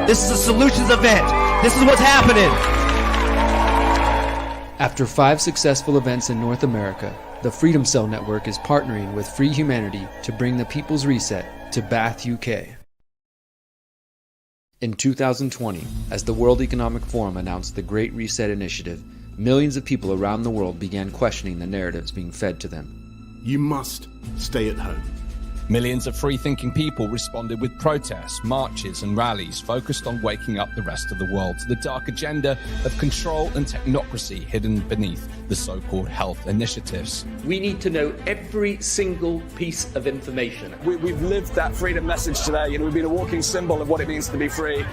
This is a solutions event. This is what's happening. After 5 successful events in North America, the Freedom Cell Network is partnering with Free Humanity to bring the People's Reset to Bath, UK. In 2020, as the World Economic Forum announced the Great Reset Initiative, millions of people around the world began questioning the narratives being fed to them. You must stay at home. Millions of free-thinking people responded with protests, marches and rallies focused on waking up the rest of the world to the dark agenda of control and technocracy hidden beneath the so-called health initiatives. We need to know every single piece of information. We've lived that freedom message today, and we've been a walking symbol of what it means to be free.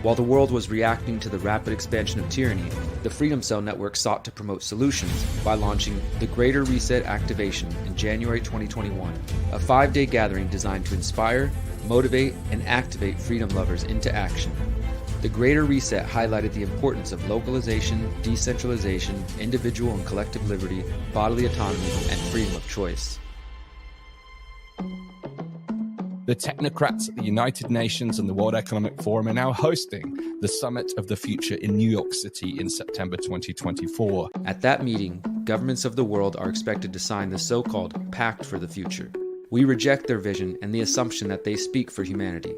While the world was reacting to the rapid expansion of tyranny, the Freedom Cell Network sought to promote solutions by launching the Greater Reset Activation in January 2021, a 5-day gathering designed to inspire, motivate, and activate freedom lovers into action. The Greater Reset highlighted the importance of localization, decentralization, individual and collective liberty, bodily autonomy, and freedom of choice. The technocrats at the United Nations and the World Economic Forum are now hosting the Summit of the Future in New York City in September 2024. At that meeting, governments of the world are expected to sign the so-called Pact for the Future. We reject their vision and the assumption that they speak for humanity.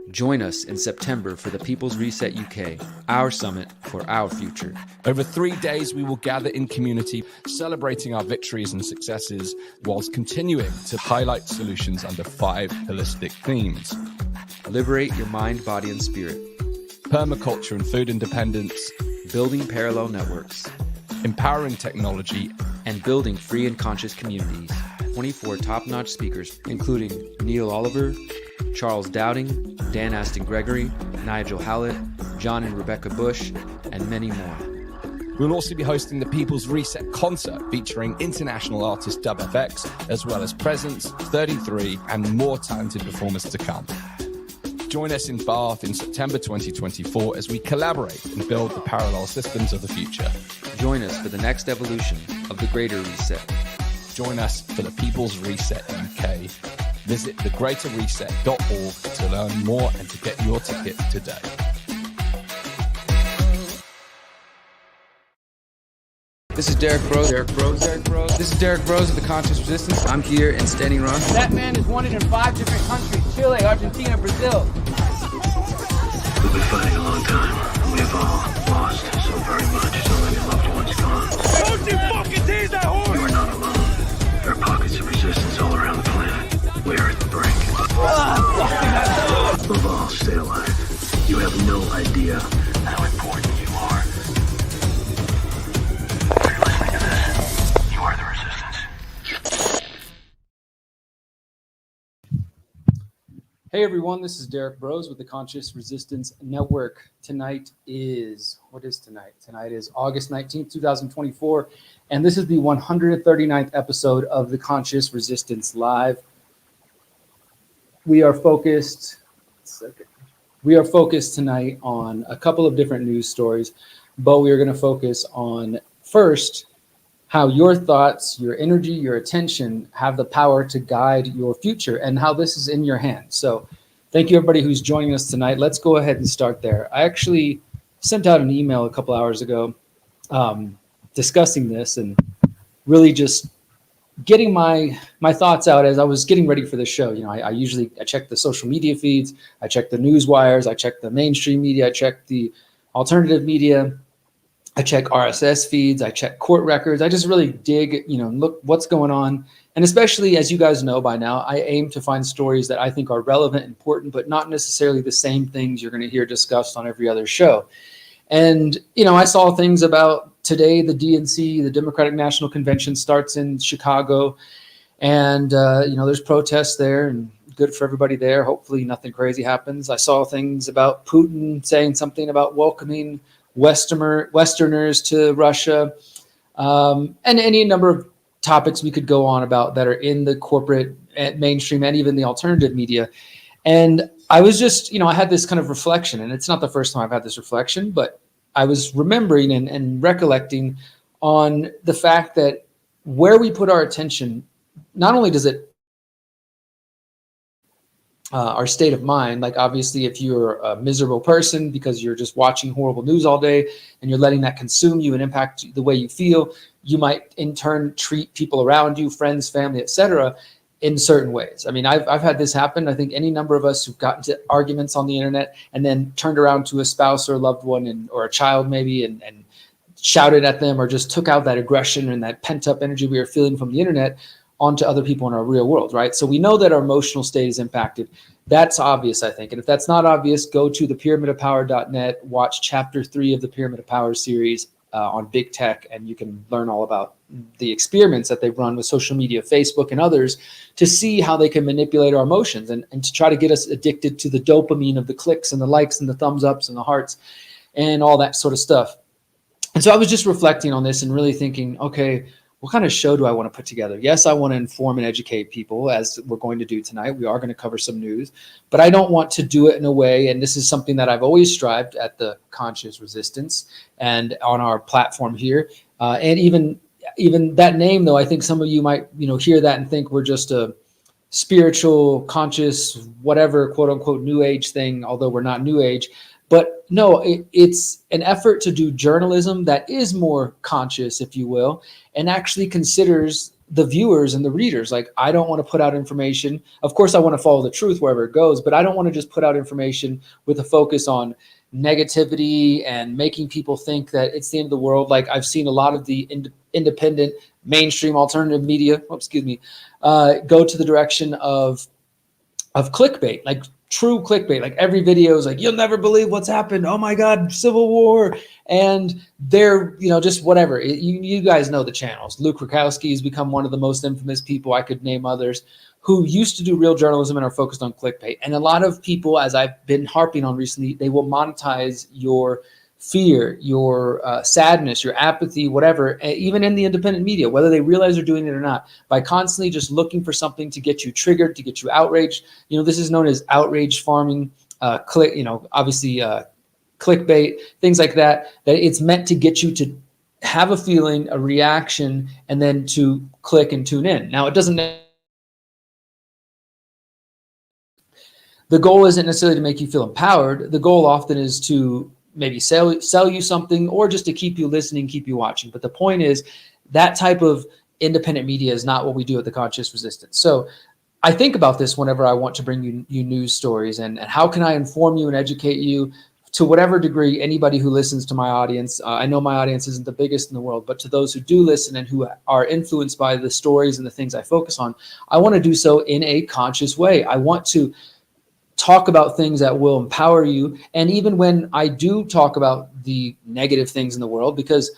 Join us in September for the People's Reset UK, our summit for our future. Over 3 days, we will gather in community, celebrating our victories and successes, whilst continuing to highlight solutions under 5 holistic themes. Liberate your mind, body, and spirit. Permaculture and food independence. Building parallel networks. Empowering technology. And building free and conscious communities. 24 top-notch speakers, including Neil Oliver, Charles Dowding, Dan Aston Gregory, Nigel Howlett, John and Rebecca Bush, and many more. We'll also be hosting the People's Reset concert featuring international artist Dub FX, as well as Presence, 33, and more talented performers to come. Join us in Bath in September 2024 as we collaborate and build the parallel systems of the future. Join us for the next evolution of the Greater Reset. Join us for the People's Reset UK. Visit thegreaterreset.org to learn more and to get your ticket today. This is Derrick Broze. This is Derrick Broze of the Conscious Resistance. I'm here in Standing Rock. That man is wanted in 5 different countries: Chile, Argentina, Brazil. We've been fighting a long time. We have all lost so very much. So many loved ones gone. Don't you fucking tease that horse! You are not alone. There are pockets of resistance all around the planet. We are at the brink. Above all, stay alive. You have no idea how important you are. If you're listening to this, you are the resistance. Hey everyone, this is Derrick Broze with the Conscious Resistance Network. Tonight is Tonight is August 19th, 2024, and this is the 139th episode of the Conscious Resistance Live. We are focused tonight on a couple of different news stories, but we are going to focus on first how your thoughts, your energy, your attention have the power to guide your future and how this is in your hands. So thank you everybody who's joining us tonight. Let's go ahead and start there. I actually sent out an email a couple hours ago discussing this and really just getting my thoughts out as I was getting ready for the show. You know, I check the social media feeds, I check the news wires, I check the mainstream media, I check the alternative media, I check RSS feeds, I check court records. I just really dig, look what's going on. And especially, as you guys know by now, I aim to find stories that I think are relevant, important, but not necessarily the same things you're going to hear discussed on every other show. And, I saw things about today, the DNC, the Democratic National Convention, starts in Chicago. And, there's protests there and good for everybody there. Hopefully nothing crazy happens. I saw things about Putin saying something about welcoming Westerners to Russia, and any number of topics we could go on about that are in the corporate mainstream and even the alternative media. And I was just, I had this kind of reflection, and it's not the first time I've had this reflection, but I was remembering and recollecting on the fact that where we put our attention, not only does it our state of mind. Like obviously, if you're a miserable person because you're just watching horrible news all day and you're letting that consume you and impact the way you feel, you might in turn treat people around you, friends, family, etc., in certain ways. I mean, I've had this happen. I think any number of us who've gotten into arguments on the internet and then turned around to a spouse or a loved one or a child maybe and shouted at them or just took out that aggression and that pent up energy we were feeling from the internet onto other people in our real world, right? So we know that our emotional state is impacted. That's obvious, I think. And if that's not obvious, go to thepyramidofpower.net, watch chapter 3 of the Pyramid of Power series on big tech, and you can learn all about the experiments that they've run with social media, Facebook and others, to see how they can manipulate our emotions and to try to get us addicted to the dopamine of the clicks and the likes and the thumbs ups and the hearts and all that sort of stuff. And so I was just reflecting on this and really thinking, okay, what kind of show do I want to put together? Yes, I want to inform and educate people, as we're going to do tonight. We are going to cover some news, but I don't want to do it in a way, and this is something that I've always strived at the Conscious Resistance and on our platform here. And even that name, though, I think some of you might, hear that and think we're just a spiritual, conscious, whatever, quote unquote, new age thing, although we're not new age. But no, it's an effort to do journalism that is more conscious, if you will, and actually considers the viewers and the readers. Like, I don't want to put out information. Of course, I want to follow the truth wherever it goes, but I don't want to just put out information with a focus on negativity and making people think that it's the end of the world. Like I've seen a lot of the independent mainstream alternative media, go to the direction of clickbait, like true clickbait. Like every video is like, you'll never believe what's happened. Oh my God, civil war. And they're, just whatever. You guys know the channels. Luke Rakowski has become one of the most infamous people. I could name others who used to do real journalism and are focused on clickbait. And a lot of people, as I've been harping on recently, they will monetize your fear, your sadness, your apathy, whatever, even in the independent media, whether they realize they're doing it or not, by constantly just looking for something to get you triggered, to get you outraged. This is known as outrage farming, obviously clickbait, things like that, that it's meant to get you to have a feeling, a reaction, and then to click and tune in. Now, it doesn't. The goal isn't necessarily to make you feel empowered. The goal often is to maybe sell you something, or just to keep you listening, keep you watching. But the point is, that type of independent media is not what we do at the Conscious Resistance. So I think about this whenever I want to bring you news stories, and how can I inform you and educate you to whatever degree. Anybody who listens to my audience, I know my audience isn't the biggest in the world, but to those who do listen and who are influenced by the stories and the things I focus on, I want to do so in a conscious way. I want to talk about things that will empower you. And even when I do talk about the negative things in the world, because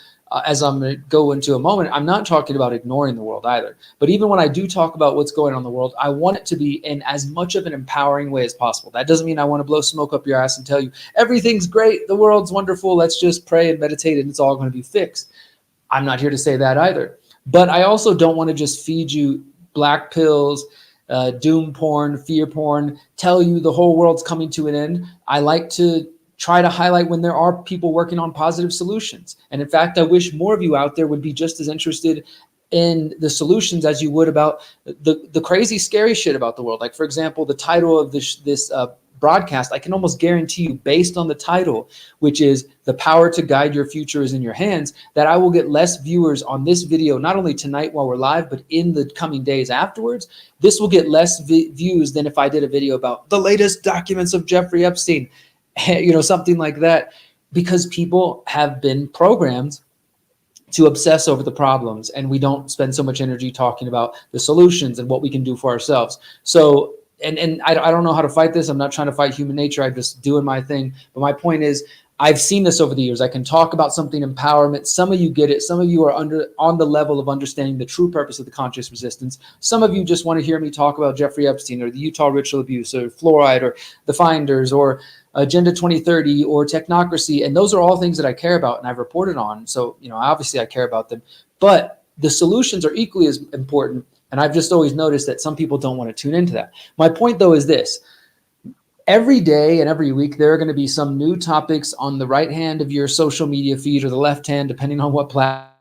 as I'm going to go into a moment, I'm not talking about ignoring the world either. But even when I do talk about what's going on in the world, I want it to be in as much of an empowering way as possible. That doesn't mean I want to blow smoke up your ass and tell you everything's great, the world's wonderful, let's just pray and meditate and it's all going to be fixed. I'm not here to say that either. But I also don't want to just feed you black pills, doom porn, fear porn, tell you the whole world's coming to an end. I like to try to highlight when there are people working on positive solutions. And in fact, I wish more of you out there would be just as interested in the solutions as you would about the crazy, scary shit about the world. Like, for example, the title of this broadcast, I can almost guarantee you, based on the title, which is "The Power to Guide Your Future is in Your Hands," that I will get less viewers on this video, not only tonight while we're live, but in the coming days afterwards. This will get less views than if I did a video about the latest documents of Jeffrey Epstein, something like that, because people have been programmed to obsess over the problems, and we don't spend so much energy talking about the solutions and what we can do for ourselves. So And I don't know how to fight this. I'm not trying to fight human nature. I'm just doing my thing. But my point is, I've seen this over the years. I can talk about something empowerment. Some of you get it. Some of you are on the level of understanding the true purpose of the Conscious Resistance. Some of you just want to hear me talk about Jeffrey Epstein or the Utah ritual abuse or fluoride or the Finders or Agenda 2030 or technocracy. And those are all things that I care about and I've reported on. So, obviously I care about them. But the solutions are equally as important. And I've just always noticed that some people don't want to tune into that. My point, though, is this. Every day and every week, there are going to be some new topics on the right hand of your social media feed or the left hand, depending on what platform.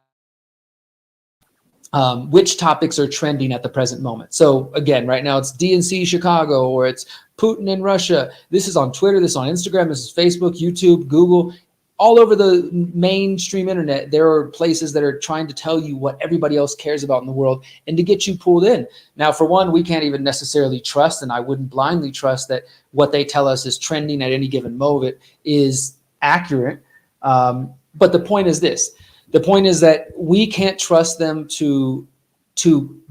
which topics are trending at the present moment. So again, right now it's DNC Chicago, or it's Putin in Russia. This is on Twitter, this is on Instagram, this is Facebook, YouTube, Google. All over the mainstream internet, there are places that are trying to tell you what everybody else cares about in the world and to get you pulled in. Now, for one, we can't even necessarily trust, and I wouldn't blindly trust that what they tell us is trending at any given moment is accurate. But the point is this. The point is that we can't trust them to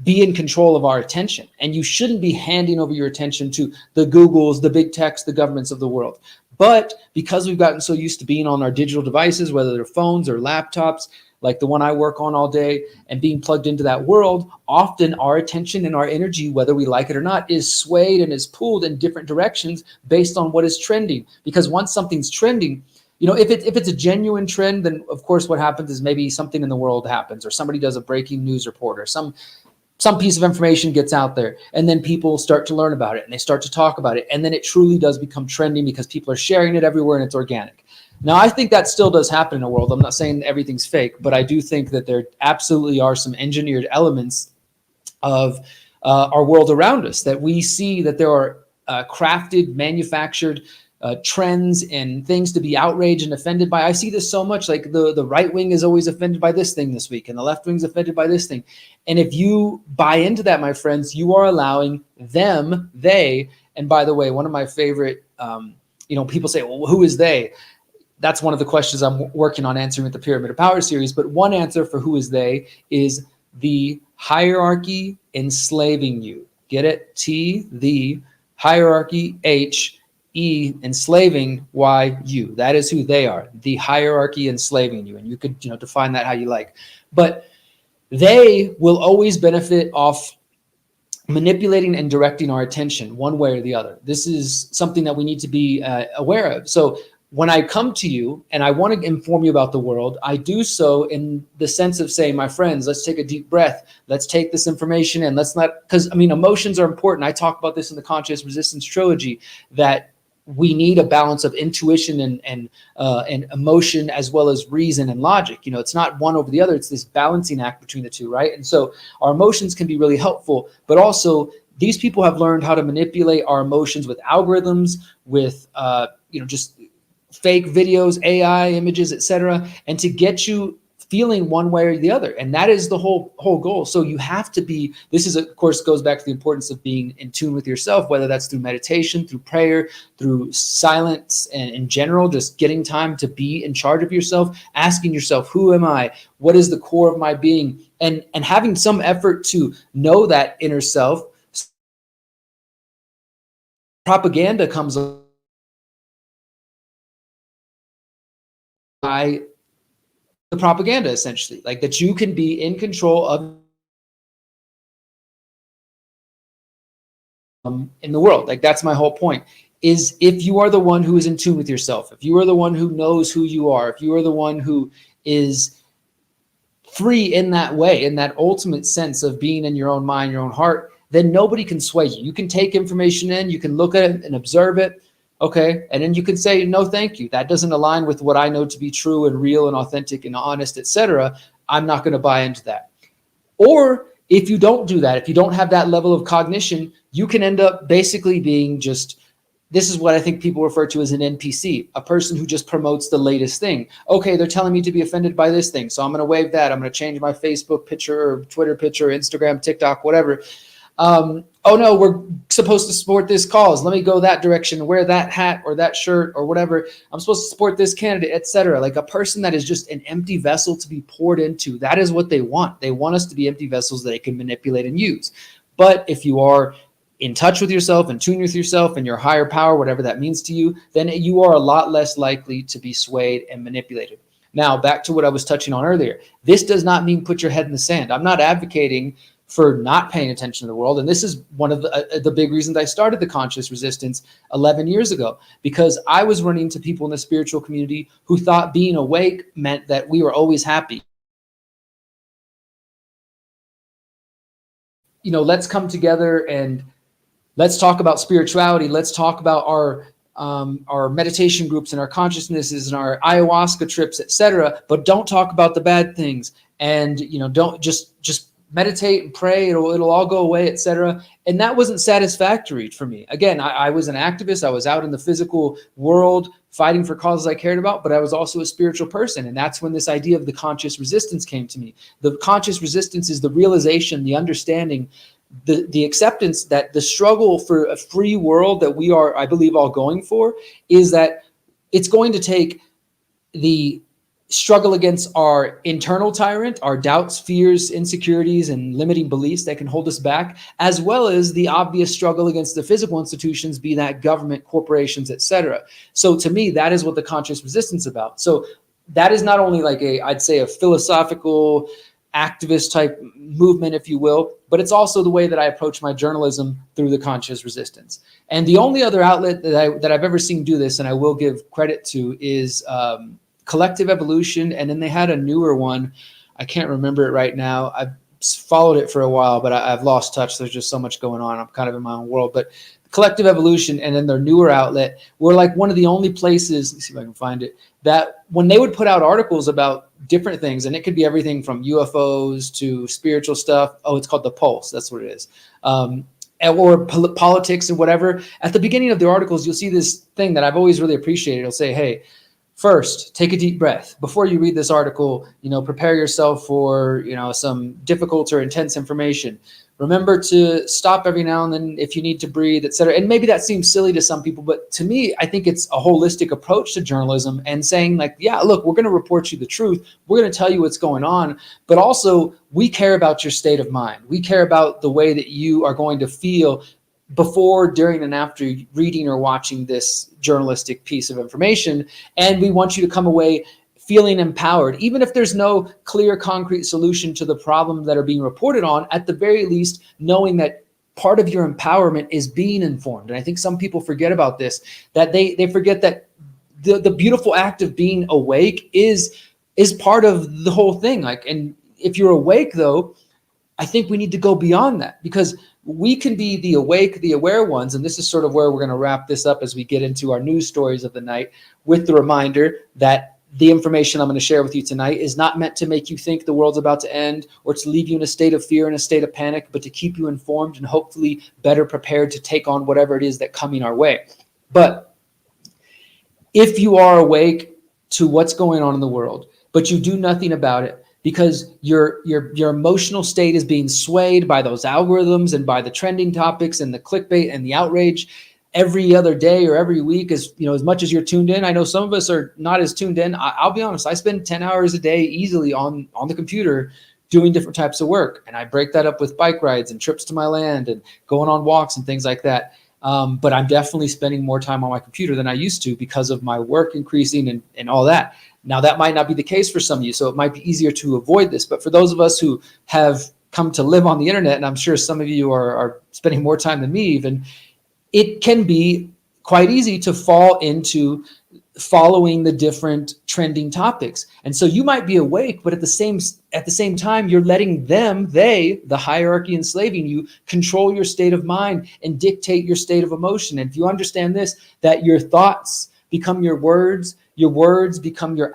be in control of our attention. And you shouldn't be handing over your attention to the Googles, the big techs, the governments of the world. But because we've gotten so used to being on our digital devices, whether they're phones or laptops, like the one I work on all day, and being plugged into that world, often our attention and our energy, whether we like it or not, is swayed and is pulled in different directions based on what is trending. Because once something's trending, if it's a genuine trend, then of course what happens is maybe something in the world happens, or somebody does a breaking news report, or some piece of information gets out there, and then people start to learn about it and they start to talk about it. And then it truly does become trending because people are sharing it everywhere and it's organic. Now, I think that still does happen in the world. I'm not saying everything's fake, but I do think that there absolutely are some engineered elements of our world around us that we see, that there are crafted, manufactured trends and things to be outraged and offended by. I see this so much, like the right wing is always offended by this thing this week, and the left wing's offended by this thing. And if you buy into that, my friends, you are allowing them, they, and by the way, one of my favorite, people say, well, who is they? That's one of the questions I'm working on answering with the Pyramid of Power series. But one answer for who is they is the hierarchy enslaving you. Get it? T, the hierarchy, H, E, enslaving, Y, you. That is who they are. The hierarchy enslaving you. And you could, define that how you like. But they will always benefit off manipulating and directing our attention one way or the other. This is something that we need to be aware of. So when I come to you and I want to inform you about the world, I do so in the sense of saying, my friends, let's take a deep breath. Let's take this information and let's not, because emotions are important. I talk about this in the Conscious Resistance Trilogy, that we need a balance of intuition and emotion as well as reason and logic. It's not one over the other. It's this balancing act between the two, right? And so our emotions can be really helpful, but also these people have learned how to manipulate our emotions with algorithms, with just fake videos, AI images, etc., and to get you feeling one way or the other. And that is the whole goal. So you have to be, this is, of course, goes back to the importance of being in tune with yourself, whether that's through meditation, through prayer, through silence, and in general, just getting time to be in charge of yourself, asking yourself, who am I? What is the core of my being? And having some effort to know that inner self. Propaganda comes by the propaganda, essentially, like that you can be in control of in the world. Like that's my whole point, is if you are the one who is in tune with yourself, if you are the one who knows who you are, if you are the one who is free in that way, in that ultimate sense of being in your own mind, your own heart, then nobody can sway you. You can take information in, you can look at it and observe it. Okay. And then you can say, no, thank you. That doesn't align with what I know to be true and real and authentic and honest, etc. I'm not going to buy into that. Or if you don't do that, if you don't have that level of cognition, you can end up basically being just, this is what I think people refer to as an NPC, a person who just promotes the latest thing. Okay, they're telling me to be offended by this thing, so I'm going to wave that. I'm going to change my Facebook picture or Twitter picture, Instagram, TikTok, whatever. Oh no, we're supposed to support this cause. Let me go that direction, wear that hat or that shirt or whatever. I'm supposed to support this candidate, etc. Like a person that is just an empty vessel to be poured into. That is what they want. They want us to be empty vessels that they can manipulate and use. But if you are in touch with yourself, in tune with yourself and your higher power, whatever that means to you, then you are a lot less likely to be swayed and manipulated. Now, back to what I was touching on earlier. This does not mean put your head in the sand. I'm not advocating for not paying attention to the world. And this is one of the big reasons I started the Conscious Resistance 11 years ago, because I was running into people in the spiritual community who thought being awake meant that we were always happy. Let's come together and let's talk about spirituality. Let's talk about our meditation groups and our consciousnesses and our ayahuasca trips, etc. But don't talk about the bad things. And, don't just meditate and pray, it'll all go away, etc. And that wasn't satisfactory for me. Again, I was an activist. I was out in the physical world fighting for causes I cared about, but I was also a spiritual person. And that's when this idea of the conscious resistance came to me. The conscious resistance is the realization, the understanding, the acceptance that the struggle for a free world that we are, I believe, all going for, is that it's going to take the struggle against our internal tyrant, our doubts, fears, insecurities, and limiting beliefs that can hold us back, as well as the obvious struggle against the physical institutions, be that government, corporations, etc. So to me, that is what the conscious resistance is about. So that is not only like I'd say a philosophical activist type movement, if you will, but it's also the way that I approach my journalism through the conscious resistance. And the only other outlet that I've ever seen do this, and I will give credit to, is Collective Evolution. And then they had a newer one. I can't remember it right now. I've followed it for a while, but I've lost touch. There's just so much going on. I'm kind of in my own world. But Collective Evolution and then their newer outlet were like one of the only places, let's see if I can find it, that when they would put out articles about different things, and it could be everything from UFOs to spiritual stuff. Oh, it's called The Pulse. That's what it is. Or politics and whatever. At the beginning of the articles, you'll see this thing that I've always really appreciated. It'll say, hey, first, take a deep breath. Before you read this article, prepare yourself for, some difficult or intense information. Remember to stop every now and then if you need to breathe, et cetera. And maybe that seems silly to some people, but to me, I think it's a holistic approach to journalism and saying like, yeah, look, we're going to report you the truth. We're going to tell you what's going on, but also we care about your state of mind. We care about the way that you are going to feel before, during, and after reading or watching this journalistic piece of information. And we want you to come away feeling empowered, even if there's no clear, concrete solution to the problem that are being reported on, at the very least, knowing that part of your empowerment is being informed. And I think some people forget about this, that they forget that the beautiful act of being awake is part of the whole thing. Like, and if you're awake though, I think we need to go beyond that, because we can be the awake, the aware ones. And this is sort of where we're going to wrap this up as we get into our news stories of the night, with the reminder that the information I'm going to share with you tonight is not meant to make you think the world's about to end or to leave you in a state of fear and a state of panic, but to keep you informed and hopefully better prepared to take on whatever it is that's coming our way. But if you are awake to what's going on in the world, but you do nothing about it because your emotional state is being swayed by those algorithms and by the trending topics and the clickbait and the outrage every other day or every week, as much as you're tuned in. I know some of us are not as tuned in. I'll be honest, I spend 10 hours a day easily on the computer doing different types of work. And I break that up with bike rides and trips to my land and going on walks and things like that. But I'm definitely spending more time on my computer than I used to because of my work increasing and all that. Now, that might not be the case for some of you, so it might be easier to avoid this. But for those of us who have come to live on the internet, and I'm sure some of you are spending more time than me even, it can be quite easy to fall into following the different trending topics. And so you might be awake, but at the same time, you're letting the hierarchy enslaving you, control your state of mind and dictate your state of emotion. And if you understand this, that your thoughts become your words become your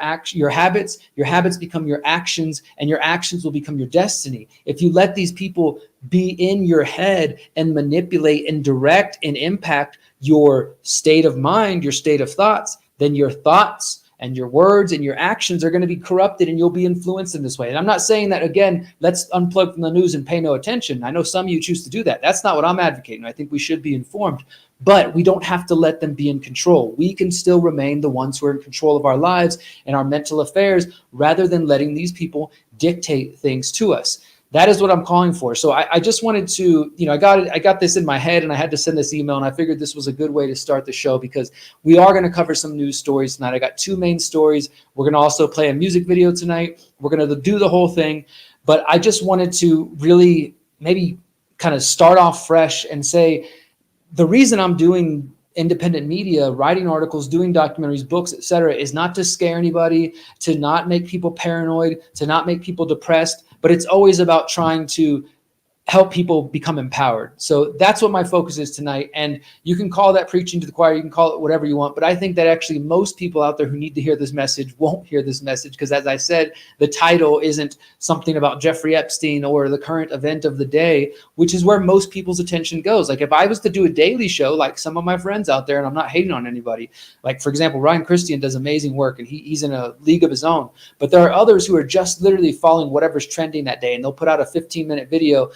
habits become your actions, and your actions will become your destiny. If you let these people be in your head and manipulate and direct and impact your state of mind, your state of thoughts, then your thoughts and your words and your actions are going to be corrupted and you'll be influenced in this way. And I'm not saying that, again, let's unplug from the news and pay no attention. I know some of you choose to do that. That's not what I'm advocating. I think we should be informed, but we don't have to let them be in control. We can still remain the ones who are in control of our lives and our mental affairs rather than letting these people dictate things to us. That is what I'm calling for. So I just wanted to, I got this in my head and I had to send this email, and I figured this was a good way to start the show because we are going to cover some news stories tonight. I got two main stories. We're going to also play a music video tonight. We're going to do the whole thing, but I just wanted to really maybe kind of start off fresh and say the reason I'm doing independent media, writing articles, doing documentaries, books, etc., is not to scare anybody, to not make people paranoid, to not make people depressed, but it's always about trying to help people become empowered. So that's what my focus is tonight. And you can call that preaching to the choir, you can call it whatever you want, but I think that actually most people out there who need to hear this message won't hear this message, because as I said, the title isn't something about Jeffrey Epstein or the current event of the day, which is where most people's attention goes. Like if I was to do a daily show, like some of my friends out there, and I'm not hating on anybody, like for example, Ryan Christian does amazing work and he's in a league of his own, but there are others who are just literally following whatever's trending that day, and they'll put out a 15-minute video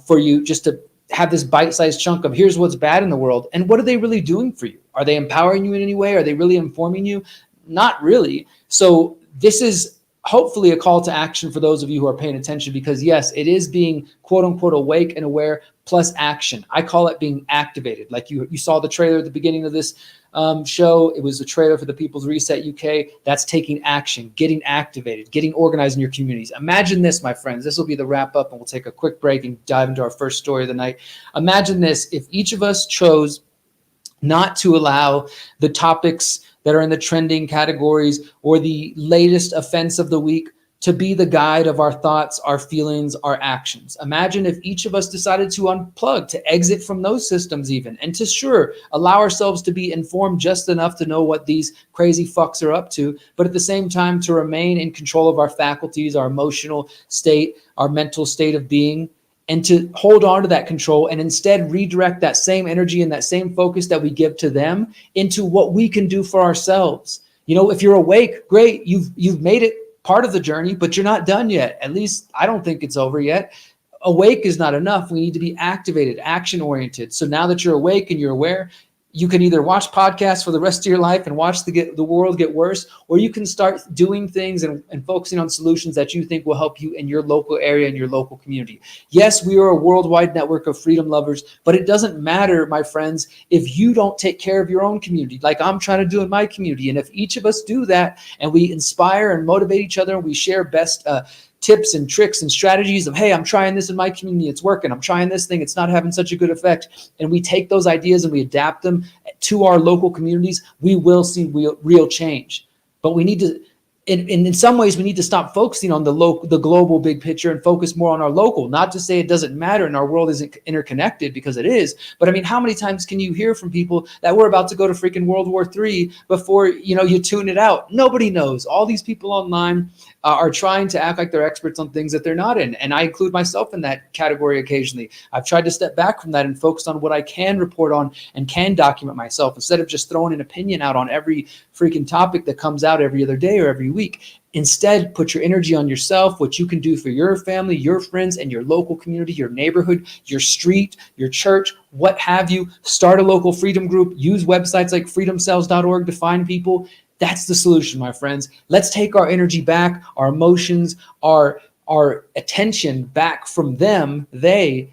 for you just to have this bite-sized chunk of here's what's bad in the world. And what are they really doing for you? Are they empowering you in any way? Are they really informing you? Not really. So this is hopefully a call to action for those of you who are paying attention, because yes, it is being quote unquote awake and aware plus action. I call it being activated. Like you saw the trailer at the beginning of this show. It was a trailer for the People's Reset UK. That's taking action, getting activated, getting organized in your communities. Imagine this, my friends. This will be the wrap up, and we'll take a quick break and dive into our first story of the night. Imagine this: if each of us chose not to allow the topics that are in the trending categories or the latest offense of the week to be the guide of our thoughts, our feelings, our actions. Imagine if each of us decided to unplug, to exit from those systems even, and to allow ourselves to be informed just enough to know what these crazy fucks are up to, but at the same time to remain in control of our faculties, our emotional state, our mental state of being, and to hold on to that control and instead redirect that same energy and that same focus that we give to them into what we can do for ourselves. You know, if you're awake, great, you've made it part of the journey, but you're not done yet. At least I don't think it's over yet. Awake is not enough. We need to be activated, action-oriented. So now that you're awake and you're aware, you can either watch podcasts for the rest of your life and watch the world get worse, or you can start doing things and focusing on solutions that you think will help you in your local area and your local community. Yes, we are a worldwide network of freedom lovers, but it doesn't matter, my friends, if you don't take care of your own community, like I'm trying to do in my community. And if each of us do that and we inspire and motivate each other and we share best tips and tricks and strategies of, hey, I'm trying this in my community, it's working. I'm trying this thing, it's not having such a good effect. And we take those ideas and we adapt them to our local communities, we will see real change. But we need to, in some ways, we need to stop focusing on the global big picture and focus more on our local. Not to say it doesn't matter and our world isn't interconnected, because it is. But I mean, how many times can you hear from people that we're about to go to freaking World War III before you tune it out? Nobody knows. All these people online are trying to act like they're experts on things that they're not in. And I include myself in that category occasionally. I've tried to step back from that and focus on what I can report on and can document myself, instead of just throwing an opinion out on every freaking topic that comes out every other day or every week. Instead, put your energy on yourself, what you can do for your family, your friends, and your local community, your neighborhood, your street, your church, what have you. Start a local freedom group. Use websites like freedomcells.org to find people. That's the solution, my friends. Let's take our energy back, our emotions, our attention back from them, and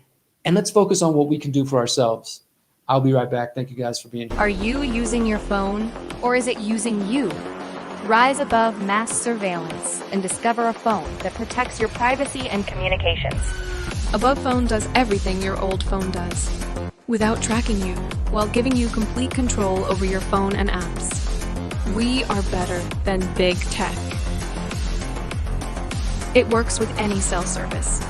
let's focus on what we can do for ourselves. I'll be right back. Thank you guys for being here. Are you using your phone, or is it using you? Rise above mass surveillance and discover a phone that protects your privacy and communications. Above Phone does everything your old phone does, without tracking you, while giving you complete control over your phone and apps. We are better than big tech. It works with any cell service.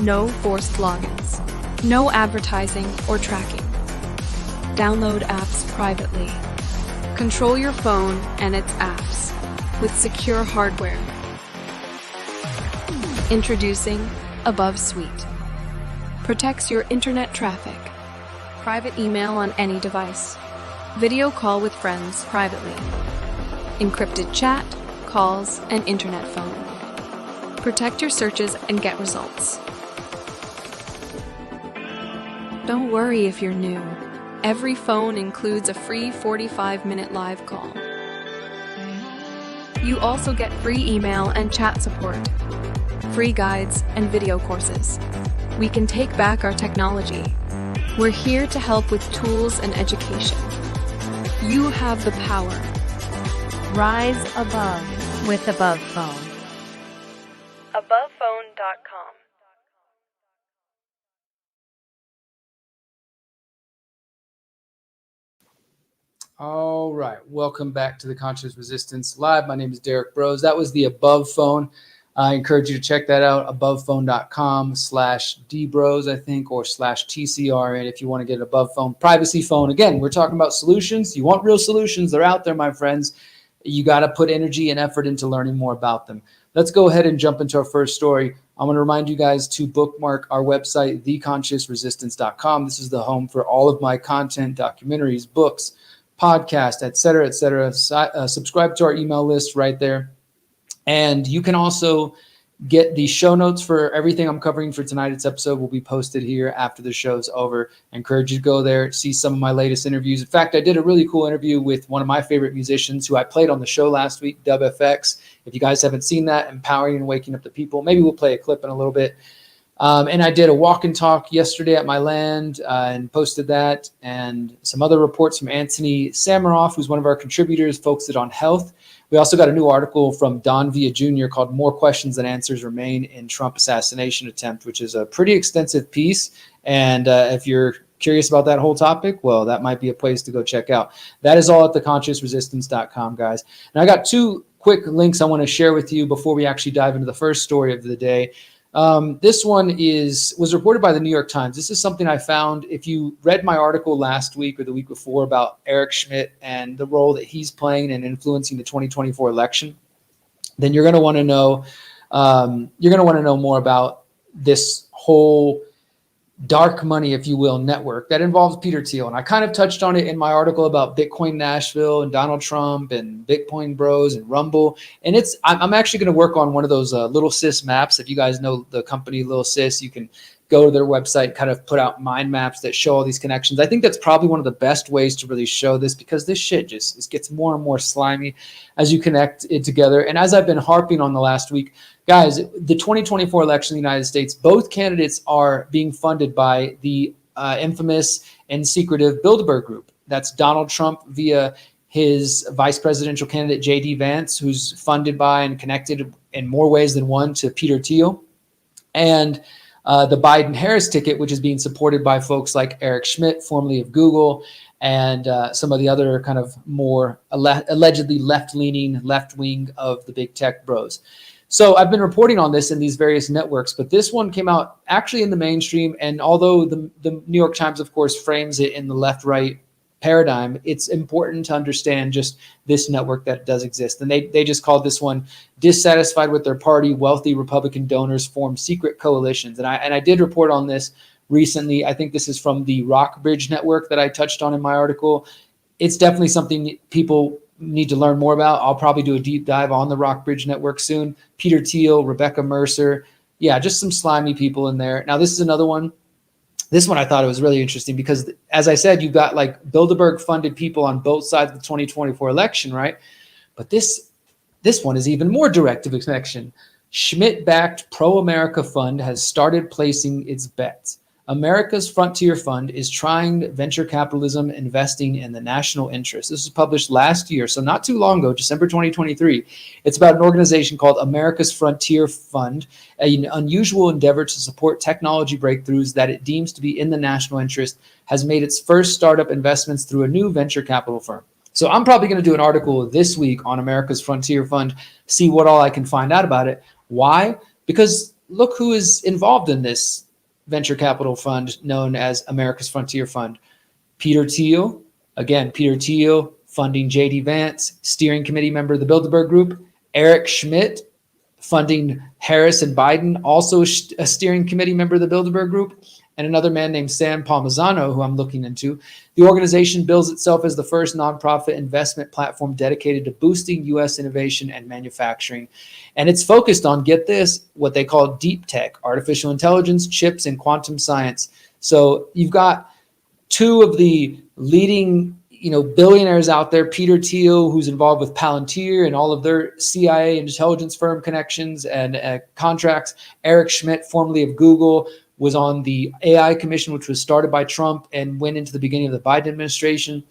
No forced logins. No advertising or tracking. Download apps privately. Control your phone and its apps with secure hardware. Introducing Above Suite. Protects your internet traffic. Private email on any device. Video call with friends privately. Encrypted chat, calls, and internet phone. Protect your searches and get results. Don't worry if you're new. Every phone includes a free 45-minute live call. You also get free email and chat support, free guides, and video courses. We can take back our technology. We're here to help with tools and education. You have the power. Rise above with Above Phone. AbovePhone.com. All right, welcome back to the Conscious Resistance Live. My name is Derrick Broze. That was the Above Phone. I encourage you to check that out, abovephone.com/dbros, I think, or /TCR. And if you want to get an above phone privacy phone, again, we're talking about solutions. You want real solutions. They're out there, my friends. You got to put energy and effort into learning more about them. Let's go ahead and jump into our first story. I want to remind you guys to bookmark our website, theconsciousresistance.com. This is the home for all of my content, documentaries, books, podcasts, et cetera, et cetera. Subscribe to our email list right there. And you can also get the show notes for everything I'm covering for tonight's episode will be posted here after the show's over. I encourage you to go there, see some of my latest interviews. In fact, I did a really cool interview with one of my favorite musicians who I played on the show last week, DubFX. If you guys haven't seen that, Empowering and Waking Up the People, maybe we'll play a clip in a little bit. And I did a walk and talk yesterday at my land and posted that, and some other reports from Anthony Samaroff, who's one of our contributors, focused on health. We also got a new article from Don Villa Jr. called More Questions Than Answers Remain in Trump Assassination Attempt, which is a pretty extensive piece. And if you're curious about that whole topic, well, that might be a place to go check out. That is all at theconsciousresistance.com, guys. And I got two quick links I want to share with you before we actually dive into the first story of the day. This one was reported by the New York Times. This is something I found. If you read my article last week or the week before about Eric Schmidt and the role that he's playing in influencing the 2024 election, then you're going to want to know. You're going to want to know more about this whole dark money, if you will, network that involves Peter Thiel. And I kind of touched on it in my article about Bitcoin Nashville and Donald Trump and Bitcoin Bros and Rumble. And I'm actually going to work on one of those Little Sis maps. If you guys know the company Little Sis, you can go to their website, kind of put out mind maps that show all these connections. I think that's probably one of the best ways to really show this, because this shit just gets more and more slimy as you connect it together. And as I've been harping on the last week, guys, the 2024 election in the United States, both candidates are being funded by the infamous and secretive Bilderberg Group. That's Donald Trump via his vice presidential candidate, J.D. Vance, who's funded by and connected in more ways than one to Peter Thiel. And the Biden-Harris ticket, which is being supported by folks like Eric Schmidt, formerly of Google, and some of the other kind of more allegedly left-leaning, left-wing of the big tech bros. So I've been reporting on this in these various networks, but this one came out actually in the mainstream. And although the New York Times, of course, frames it in the left-right paradigm, it's important to understand just this network that does exist. And they just called this one dissatisfied with their party, wealthy Republican donors form secret coalitions. And I did report on this recently. I think this is from the Rockbridge network that I touched on in my article. It's definitely something people need to learn more about. I'll probably do a deep dive on the Rockbridge network soon. Peter Thiel, Rebecca Mercer. Yeah, just some slimy people in there. Now, this is another one. This one I thought it was really interesting because, as I said, you've got like Bilderberg funded people on both sides of the 2024 election, right? But this one is even more direct of a connection. Schmidt-backed Pro-America Fund has started placing its bets. America's Frontier Fund is trying venture capitalism investing in the national interest. This was published last year, so not too long ago, December 2023. It's about an organization called America's Frontier Fund, an unusual endeavor to support technology breakthroughs that it deems to be in the national interest, has made its first startup investments through a new venture capital firm. So I'm probably going to do an article this week on America's Frontier Fund, see what all I can find out about it. Why? Because look who is involved in this venture capital fund known as America's Frontier Fund. Peter Thiel, again, Peter Thiel funding J.D. Vance, steering committee member of the Bilderberg Group. Eric Schmidt funding Harris and Biden, also a steering committee member of the Bilderberg Group. And another man named Sam Palmisano, who I'm looking into. The organization bills itself as the first nonprofit investment platform dedicated to boosting U.S. innovation and manufacturing. And it's focused on, get this, what they call deep tech, artificial intelligence, chips, and quantum science. So you've got two of the leading billionaires out there, Peter Thiel, who's involved with Palantir and all of their CIA intelligence firm connections and contracts. Eric Schmidt, formerly of Google, was on the AI commission, which was started by Trump and went into the beginning of the Biden administration,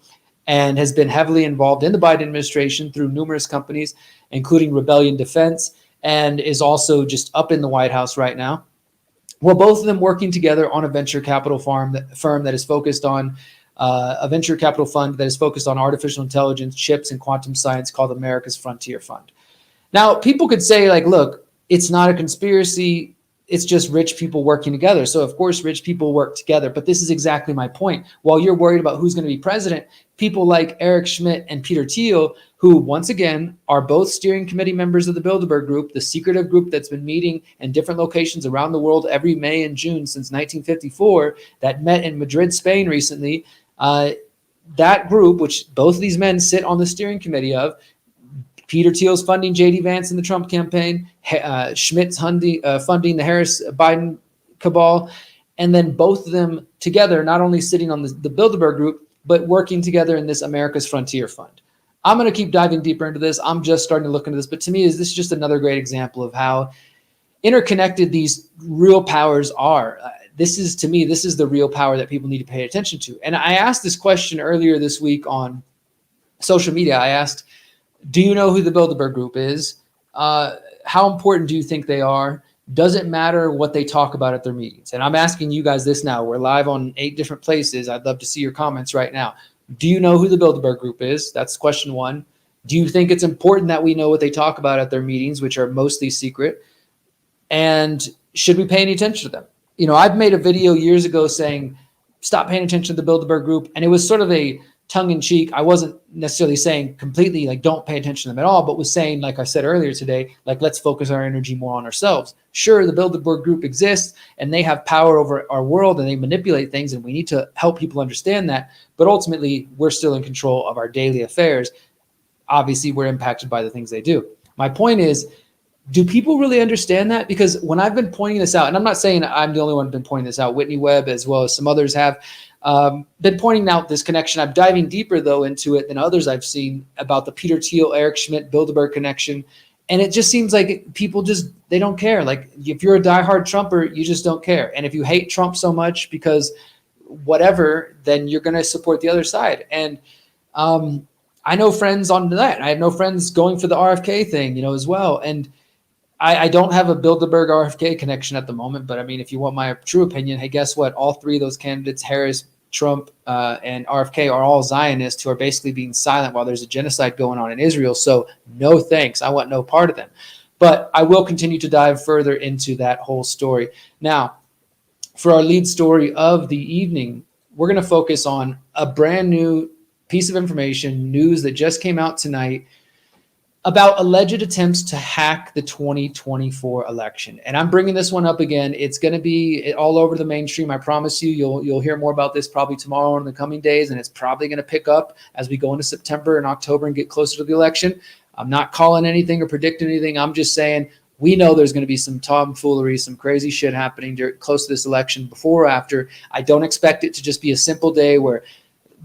and has been heavily involved in the Biden administration through numerous companies, including Rebellion Defense, and is also just up in the White House right now. Well, both of them working together on a venture capital firm that is focused on a venture capital fund that is focused on artificial intelligence, chips, and quantum science called America's Frontier Fund. Now, people could say, like, look, it's not a conspiracy. It's just rich people working together. So of course, rich people work together, but this is exactly my point. While you're worried about who's going to be president, people like Eric Schmidt and Peter Thiel, who once again are both steering committee members of the Bilderberg Group, the secretive group that's been meeting in different locations around the world every May and June since 1954, that met in Madrid, Spain recently. That group, which both of these men sit on the steering committee of, Peter Thiel's funding J.D. Vance in the Trump campaign, Schmidt's funding the Harris-Biden cabal, and then both of them together, not only sitting on the Bilderberg Group, but working together in this America's Frontier Fund. I'm going to keep diving deeper into this. I'm just starting to look into this, but to me, this is just another great example of how interconnected these real powers are. This is the real power that people need to pay attention to. And I asked this question earlier this week on social media. I asked, do you know who the Bilderberg Group is? How important do you think they are? Does it matter what they talk about at their meetings? And I'm asking you guys this now. We're live on 8 different places. I'd love to see your comments right now. Do you know who the Bilderberg Group is? That's question 1. Do you think it's important that we know what they talk about at their meetings, which are mostly secret? And should we pay any attention to them? You know, I've made a video years ago saying, stop paying attention to the Bilderberg Group. And it was sort of a tongue-in-cheek. I wasn't necessarily saying completely like don't pay attention to them at all, but was saying, like I said earlier today, like let's focus our energy more on ourselves. Sure, the Bilderberg Group exists and they have power over our world and they manipulate things, and we need to help people understand that. But ultimately, we're still in control of our daily affairs. Obviously, we're impacted by the things they do. My point is, do people really understand that? Because when I've been pointing this out, and I'm not saying I'm the only one who's been pointing this out, Whitney Webb as well as some others have, been pointing out this connection. I'm diving deeper, though, into it than others I've seen about the Peter Thiel, Eric Schmidt, Bilderberg connection. And it just seems like people they don't care. Like if you're a diehard Trumper, you just don't care. And if you hate Trump so much because whatever, then you're going to support the other side. And I know friends on that. I have no friends going for the RFK thing, as well. And I don't have a Bilderberg RFK connection at the moment, but I mean, if you want my true opinion, hey, guess what? All 3 of those candidates, Harris, Trump, and RFK, are all Zionists who are basically being silent while there's a genocide going on in Israel. So no thanks. I want no part of them. But I will continue to dive further into that whole story. Now, for our lead story of the evening, we're going to focus on a brand new piece of information, news that just came out tonight, about alleged attempts to hack the 2024 election. And I'm bringing this one up again. It's going to be all over the mainstream. I promise you, you'll hear more about this probably tomorrow or in the coming days, and it's probably going to pick up as we go into September and October and get closer to the election. I'm not calling anything or predicting anything. I'm just saying we know there's going to be some tomfoolery, some crazy shit happening close to this election, before or after. I don't expect it to just be a simple day where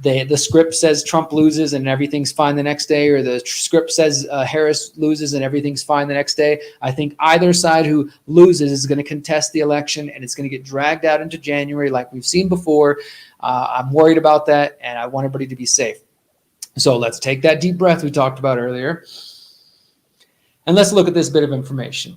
the script says Trump loses and everything's fine the next day, or the script says Harris loses and everything's fine the next day. I think either side who loses is going to contest the election, and it's going to get dragged out into January like we've seen before. I'm worried about that, and I want everybody to be safe. So let's take that deep breath we talked about earlier, and let's look at this bit of information,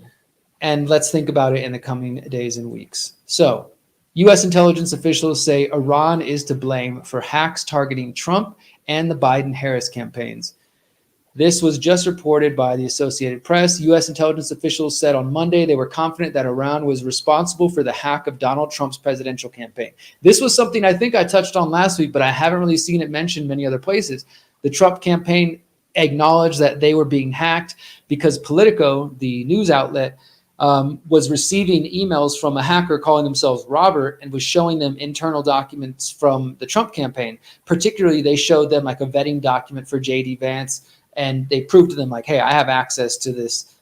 and let's think about it in the coming days and weeks. So U.S. intelligence officials say Iran is to blame for hacks targeting Trump and the Biden-Harris campaigns. This was just reported by the Associated Press. U.S. intelligence officials said on Monday they were confident that Iran was responsible for the hack of Donald Trump's presidential campaign. This was something I think I touched on last week, but I haven't really seen it mentioned many other places. The Trump campaign acknowledged that they were being hacked because Politico, the news outlet, was receiving emails from a hacker calling themselves Robert and was showing them internal documents from the Trump campaign. Particularly, they showed them like a vetting document for J.D. Vance, and they proved to them like, hey, I have access to this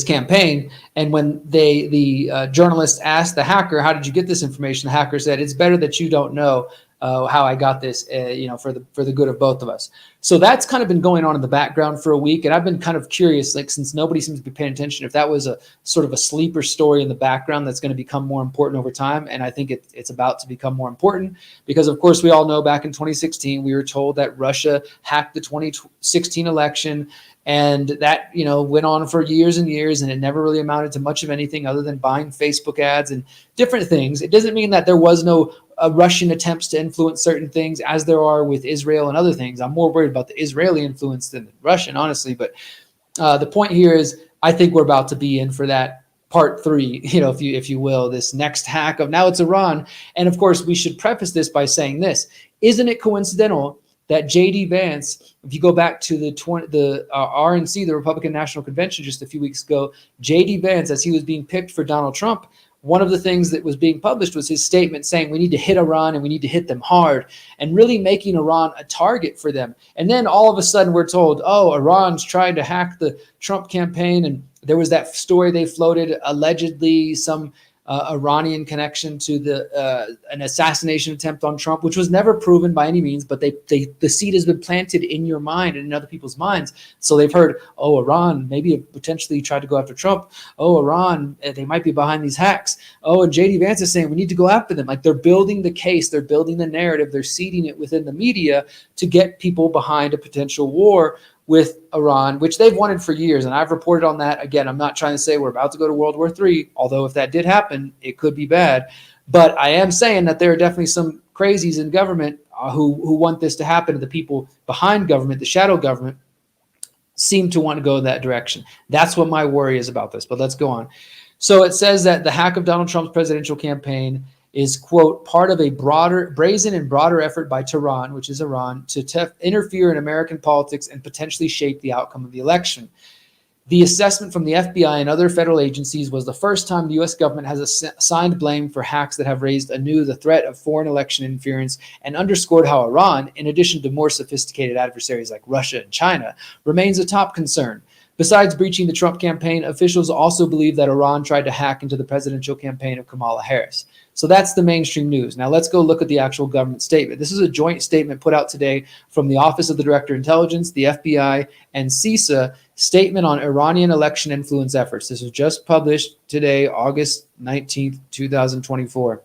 campaign. And when the journalist asked the hacker, how did you get this information? The hacker said, it's better that you don't know how I got this, for the good of both of us. So that's kind of been going on in the background for a week. And I've been kind of curious, like, since nobody seems to be paying attention, if that was a sort of a sleeper story in the background that's going to become more important over time. And I think it's about to become more important because, of course, we all know back in 2016, we were told that Russia hacked the 2016 election. And that, went on for years and years, and it never really amounted to much of anything other than buying Facebook ads and different things. It doesn't mean that there was no Russian attempts to influence certain things, as there are with Israel and other things. I'm more worried about the Israeli influence than the Russian, honestly. But the point here is I think we're about to be in for that part 3, if you will, this next hack of now it's Iran. And of course, we should preface this by saying this: isn't it coincidental that J.D. Vance, if you go back to the RNC, the Republican National Convention, just a few weeks ago, J.D. Vance, as he was being picked for Donald Trump, one of the things that was being published was his statement saying we need to hit Iran and we need to hit them hard, and really making Iran a target for them. And then all of a sudden we're told, oh, Iran's trying to hack the Trump campaign. And there was that story they floated, allegedly some Iranian connection to an assassination attempt on Trump, which was never proven by any means, but the seed has been planted in your mind and in other people's minds. So they've heard, oh, Iran maybe potentially tried to go after Trump. Oh, Iran, they might be behind these hacks. Oh, and J.D. Vance is saying we need to go after them. Like, they're building the case, they're building the narrative, they're seeding it within the media to get people behind a potential war with Iran, which they've wanted for years. And I've reported on that. Again, I'm not trying to say we're about to go to World War III, although if that did happen, it could be bad. But I am saying that there are definitely some crazies in government who want this to happen. And the people behind government, the shadow government, seem to want to go in that direction. That's what my worry is about this. But let's go on. So it says that the hack of Donald Trump's presidential campaign is, quote, part of a brazen and broader effort by Tehran, which is Iran, to interfere in American politics and potentially shape the outcome of the election. The assessment from the FBI and other federal agencies was the first time the U.S. government has assigned blame for hacks that have raised anew the threat of foreign election interference, and underscored how Iran, in addition to more sophisticated adversaries like Russia and China, remains a top concern. Besides breaching the Trump campaign, officials also believe that Iran tried to hack into the presidential campaign of Kamala Harris. So that's the mainstream news. Now let's go look at the actual government statement. This is a joint statement put out today from the Office of the Director of Intelligence, the FBI, and CISA, statement on Iranian election influence efforts. This was just published today, August 19th, 2024.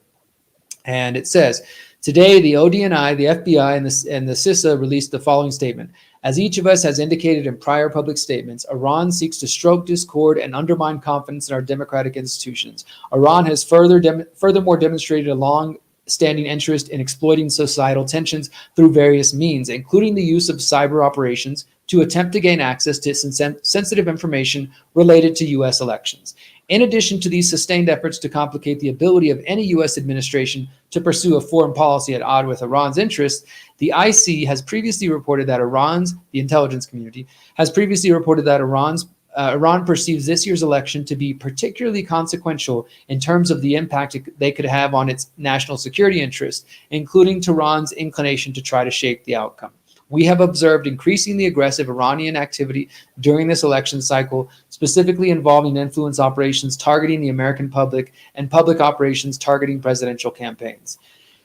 And it says, today the ODNI, the FBI, and the CISA released the following statement. As each of us has indicated in prior public statements, Iran seeks to stroke discord and undermine confidence in our democratic institutions. Iran has furthermore demonstrated a long-standing interest in exploiting societal tensions through various means, including the use of cyber operations to attempt to gain access to sensitive information related to U.S. elections. In addition to these sustained efforts to complicate the ability of any U.S. administration to pursue a foreign policy at odds with Iran's interests, the IC has previously reported that the intelligence community, has previously reported that Iran perceives this year's election to be particularly consequential in terms of the impact they could have on its national security interests, including Tehran's inclination to try to shape the outcome. We have observed increasingly aggressive Iranian activity during this election cycle, specifically involving influence operations targeting the American public and public operations targeting presidential campaigns.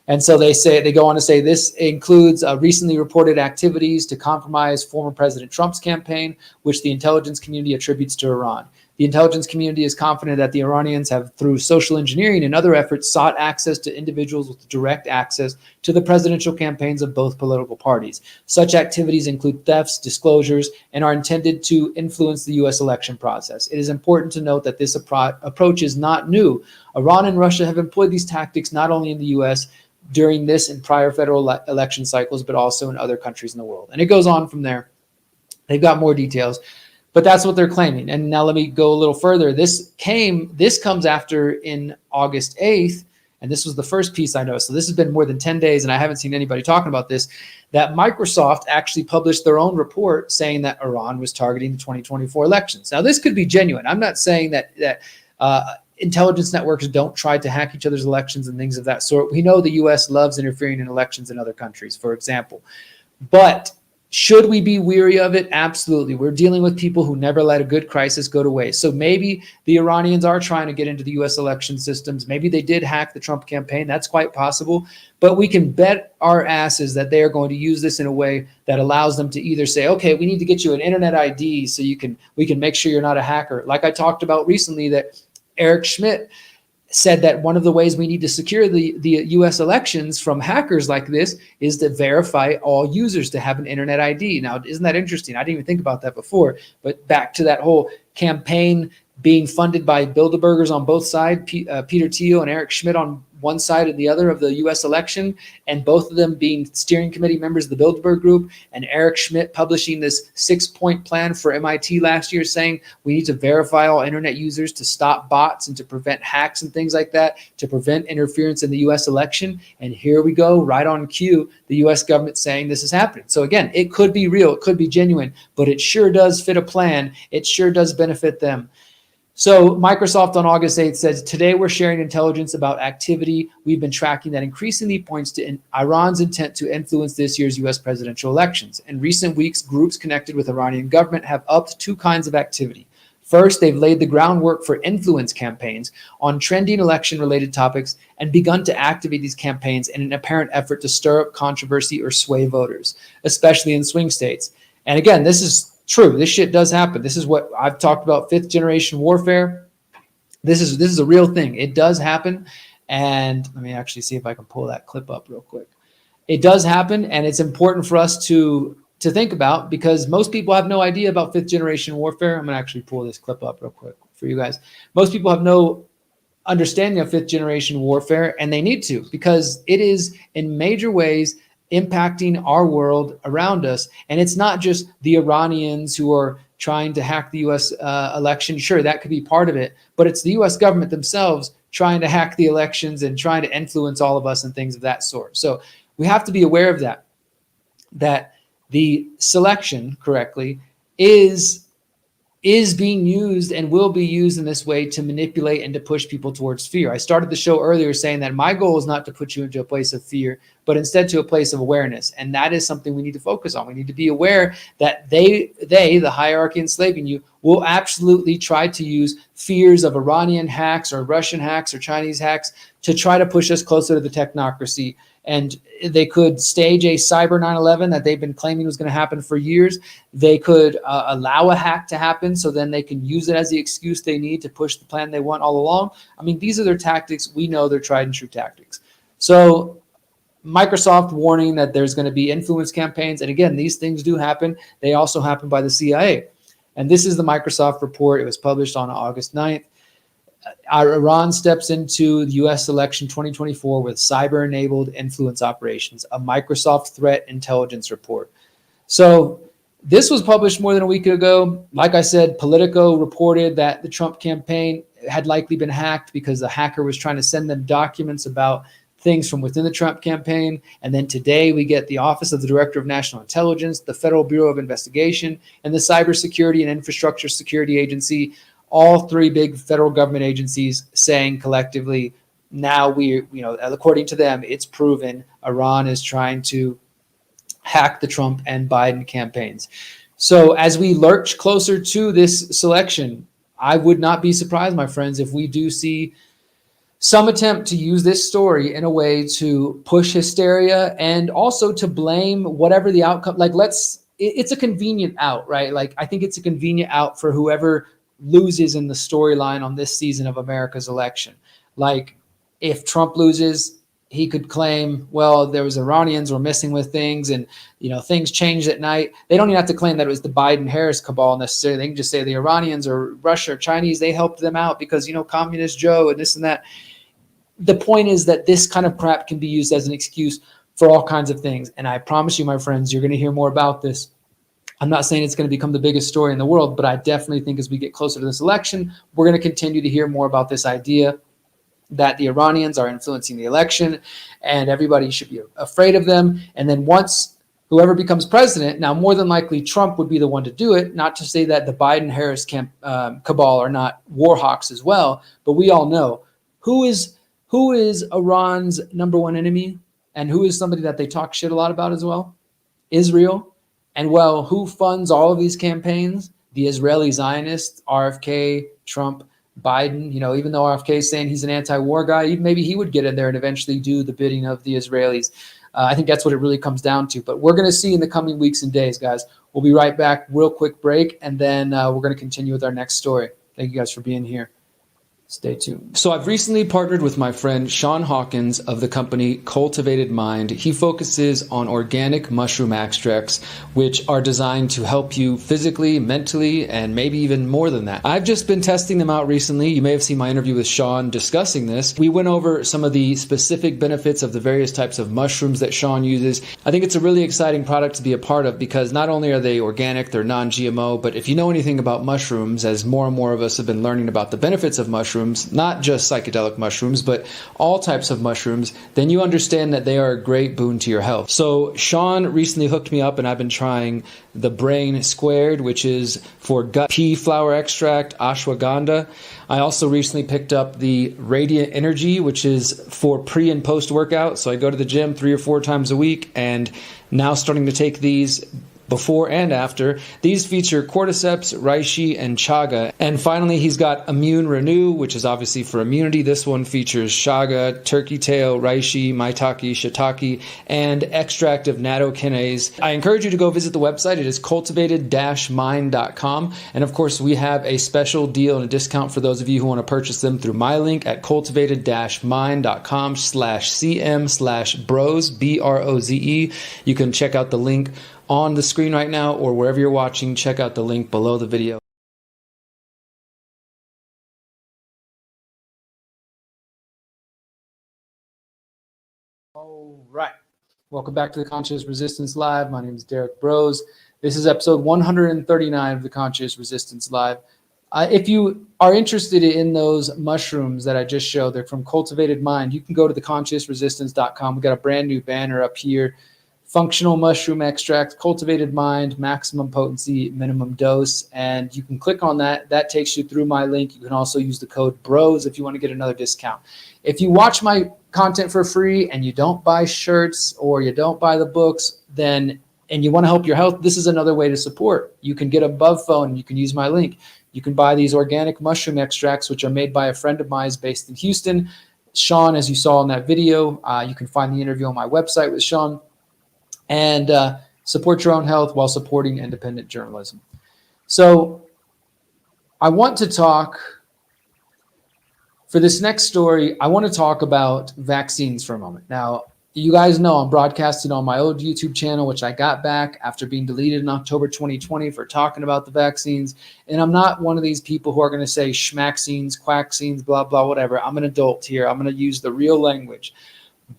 And so they go on to say this includes recently reported activities to compromise former President Trump's campaign, which the intelligence community attributes to Iran. The intelligence community is confident that the Iranians have, through social engineering and other efforts, sought access to individuals with direct access to the presidential campaigns of both political parties. Such activities include thefts, disclosures, and are intended to influence the U.S. election process. It is important to note that this approach is not new. Iran and Russia have employed these tactics not only in the U.S. during this and prior federal election cycles, but also in other countries in the world. And it goes on from there. They've got more details. But that's what they're claiming. And now let me go a little further. This comes after in August 8th, and this was the first piece I noticed. So this has been more than 10 days, and I haven't seen anybody talking about this, that Microsoft actually published their own report saying that Iran was targeting the 2024 elections. Now, this could be genuine. I'm not saying that intelligence networks don't try to hack each other's elections and things of that sort. We know the U.S. loves interfering in elections in other countries, for example. But should we be weary of it? Absolutely. We're dealing with people who never let a good crisis go to waste. So maybe the Iranians are trying to get into the U.S. election systems. Maybe they did hack the Trump campaign. That's quite possible. But we can bet our asses that they are going to use this in a way that allows them to either say, okay, we need to get you an internet ID so we can make sure you're not a hacker. Like I talked about recently, that Eric Schmidt said that one of the ways we need to secure the U.S. elections from hackers like this is to verify all users to have an internet ID. Now, isn't that interesting? I didn't even think about that before. But back to that whole campaign being funded by Bilderbergers on both sides, Peter Thiel and Eric Schmidt on one side and the other of the U.S. election, and both of them being steering committee members of the Bilderberg Group, and Eric Schmidt publishing this 6-point plan for MIT last year saying we need to verify all internet users to stop bots and to prevent hacks and things like that, to prevent interference in the U.S. election. And here we go, right on cue, the U.S. government saying this is happening. So again, it could be real, it could be genuine, but it sure does fit a plan. It sure does benefit them. So Microsoft on August 8th says, today we're sharing intelligence about activity we've been tracking that increasingly points to Iran's intent to influence this year's U.S. presidential elections. In recent weeks, groups connected with Iranian government have upped 2 kinds of activity. First, they've laid the groundwork for influence campaigns on trending election-related topics and begun to activate these campaigns in an apparent effort to stir up controversy or sway voters, especially in swing states. And again, this is true. This shit does happen. This is what I've talked about, 5th generation warfare. This is a real thing. It does happen. And let me actually see if I can pull that clip up real quick. It does happen, and it's important for us to think about, because most people have no idea about 5th generation warfare. I'm going to actually pull this clip up real quick for you guys. Most people have no understanding of 5th generation warfare, and they need to, because it is in major ways impacting our world around us. And it's not just the Iranians who are trying to hack the U.S. Election. Sure, that could be part of it, but it's the U.S. government themselves trying to hack the elections and trying to influence all of us and things of that sort. So we have to be aware of that the selection correctly is being used and will be used in this way to manipulate and to push people towards fear. I started the show earlier saying that my goal is not to put you into a place of fear, but instead to a place of awareness. And that is something we need to focus on. We need to be aware that they, the hierarchy enslaving you, will absolutely try to use fears of Iranian hacks or Russian hacks or Chinese hacks to try to push us closer to the technocracy. And they could stage a cyber 9/11 that they've been claiming was going to happen for years. They could allow a hack to happen so then they can use it as the excuse they need to push the plan they want all along. I mean, these are their tactics. We know they're tried and true tactics. So Microsoft warning that there's going to be influence campaigns. And again, these things do happen. They also happen by the CIA. And this is the Microsoft report. It was published on August 9th. Iran steps into the U.S. election 2024 with cyber-enabled influence operations, a Microsoft threat intelligence report. So this was published more than a week ago. Like I said, Politico reported that the Trump campaign had likely been hacked because the hacker was trying to send them documents about things from within the Trump campaign. And then today we get the Office of the Director of National Intelligence, the Federal Bureau of Investigation, and the Cybersecurity and Infrastructure Security Agency, all 3 big federal government agencies saying collectively, now according to them, it's proven Iran is trying to hack the Trump and Biden campaigns. So as we lurch closer to this selection, I would not be surprised, my friends, if we do see some attempt to use this story in a way to push hysteria and also to blame whatever the outcome. Like, it's a convenient out, right? Like, I think it's a convenient out for whoever loses in the storyline on this season of America's election. Like, if Trump loses, he could claim, well, there was Iranians were messing with things and, things changed at night. They don't even have to claim that it was the Biden-Harris cabal necessarily. They can just say the Iranians or Russia or Chinese, they helped them out because, communist Joe and this and that. The point is that this kind of crap can be used as an excuse for all kinds of things. And I promise you, my friends, you're going to hear more about this. I'm not saying it's going to become the biggest story in the world, but I definitely think as we get closer to this election, we're going to continue to hear more about this idea that the Iranians are influencing the election and everybody should be afraid of them. And then once whoever becomes president, now more than likely Trump would be the one to do it, not to say that the Biden-Harris cabal are not war hawks as well, but we all know who is Iran's number one enemy and who is somebody that they talk shit a lot about as well? Israel. And well, who funds all of these campaigns? The Israeli Zionists, RFK, Trump, Biden. Even though RFK is saying he's an anti-war guy, maybe he would get in there and eventually do the bidding of the Israelis. I think that's what it really comes down to. But we're going to see in the coming weeks and days, guys. We'll be right back. Real quick break, and then we're going to continue with our next story. Thank you guys for being here. Stay tuned. So I've recently partnered with my friend Sean Hawkins of the company Cultivated Mind. He focuses on organic mushroom extracts, which are designed to help you physically, mentally, and maybe even more than that. I've just been testing them out recently. You may have seen my interview with Sean discussing this. We went over some of the specific benefits of the various types of mushrooms that Sean uses. I think it's a really exciting product to be a part of because not only are they organic, they're non-GMO, but if you know anything about mushrooms, as more and more of us have been learning about the benefits of mushrooms, not just psychedelic mushrooms, but all types of mushrooms, then you understand that they are a great boon to your health. So Sean recently hooked me up and I've been trying the Brain Squared, which is for gut pea flower extract, ashwagandha. I also recently picked up the Radiant Energy, which is for pre and post workout. So I go to the gym 3 or 4 times a week and now starting to take these before and after. These feature cordyceps, reishi, and chaga. And finally, he's got Immune Renew, which is obviously for immunity. This one features chaga, turkey tail, reishi, maitake, shiitake, and extract of nattokinase. I encourage you to go visit the website. It is cultivated-mind.com. And of course, we have a special deal and a discount for those of you who want to purchase them through my link at cultivated-mind.com/cm/broze, BROZE. You can check out the link on the screen right now or wherever you're watching. Check out the link below the video. All right. Welcome back to the Conscious Resistance Live. My name is Derrick Broze. This is episode 139 of the Conscious Resistance Live. If you are interested in those mushrooms that I just showed, they're from Cultivated Mind. You can go to theconsciousresistance.com. We got a brand new banner up here. Functional mushroom extract, cultivated mind, maximum potency, minimum dose. And you can click on that. That takes you through my link. You can also use the code BROZE if you want to get another discount. If you watch my content for free and you don't buy shirts or you don't buy the books, and you want to help your health, this is another way to support. You can get above phone and you can use my link. You can buy these organic mushroom extracts, which are made by a friend of mine based in Houston. Sean, as you saw in that video, you can find the interview on my website with Sean. And support your own health while supporting independent journalism. So I want to talk, for this next story, I want to talk about vaccines for a moment. Now, you guys know I'm broadcasting on my old YouTube channel, which I got back after being deleted in October 2020 for talking about the vaccines. And I'm not one of these people who are going to say schmaxines, quaxines, blah, blah, whatever. I'm an adult here. I'm going to use the real language.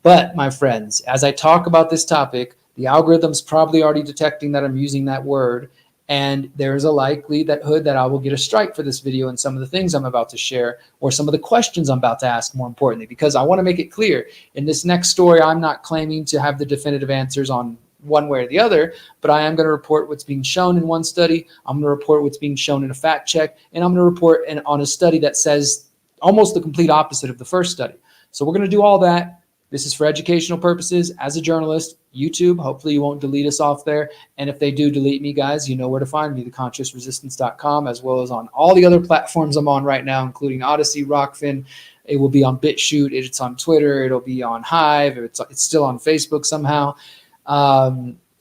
But, my friends, as I talk about this topic, the algorithm's probably already detecting that I'm using that word, and there's a likelihood that I will get a strike for this video and some of the things I'm about to share, or some of the questions I'm about to ask, more importantly, because I want to make it clear in this next story, I'm not claiming to have the definitive answers on one way or the other, but I am going to report what's being shown in one study. I'm going to report what's being shown in a fact check, and I'm going to report on a study that says almost the complete opposite of the first study. So we're going to do all that. This is for educational purposes. As a journalist, YouTube, hopefully you won't delete us off there. And if they do delete me, guys, you know where to find me, theconsciousresistance.com, as well as on all the other platforms I'm on right now, including Odyssey, Rockfin. It will be on BitChute. It's on Twitter. It'll be on Hive. It's still on Facebook somehow.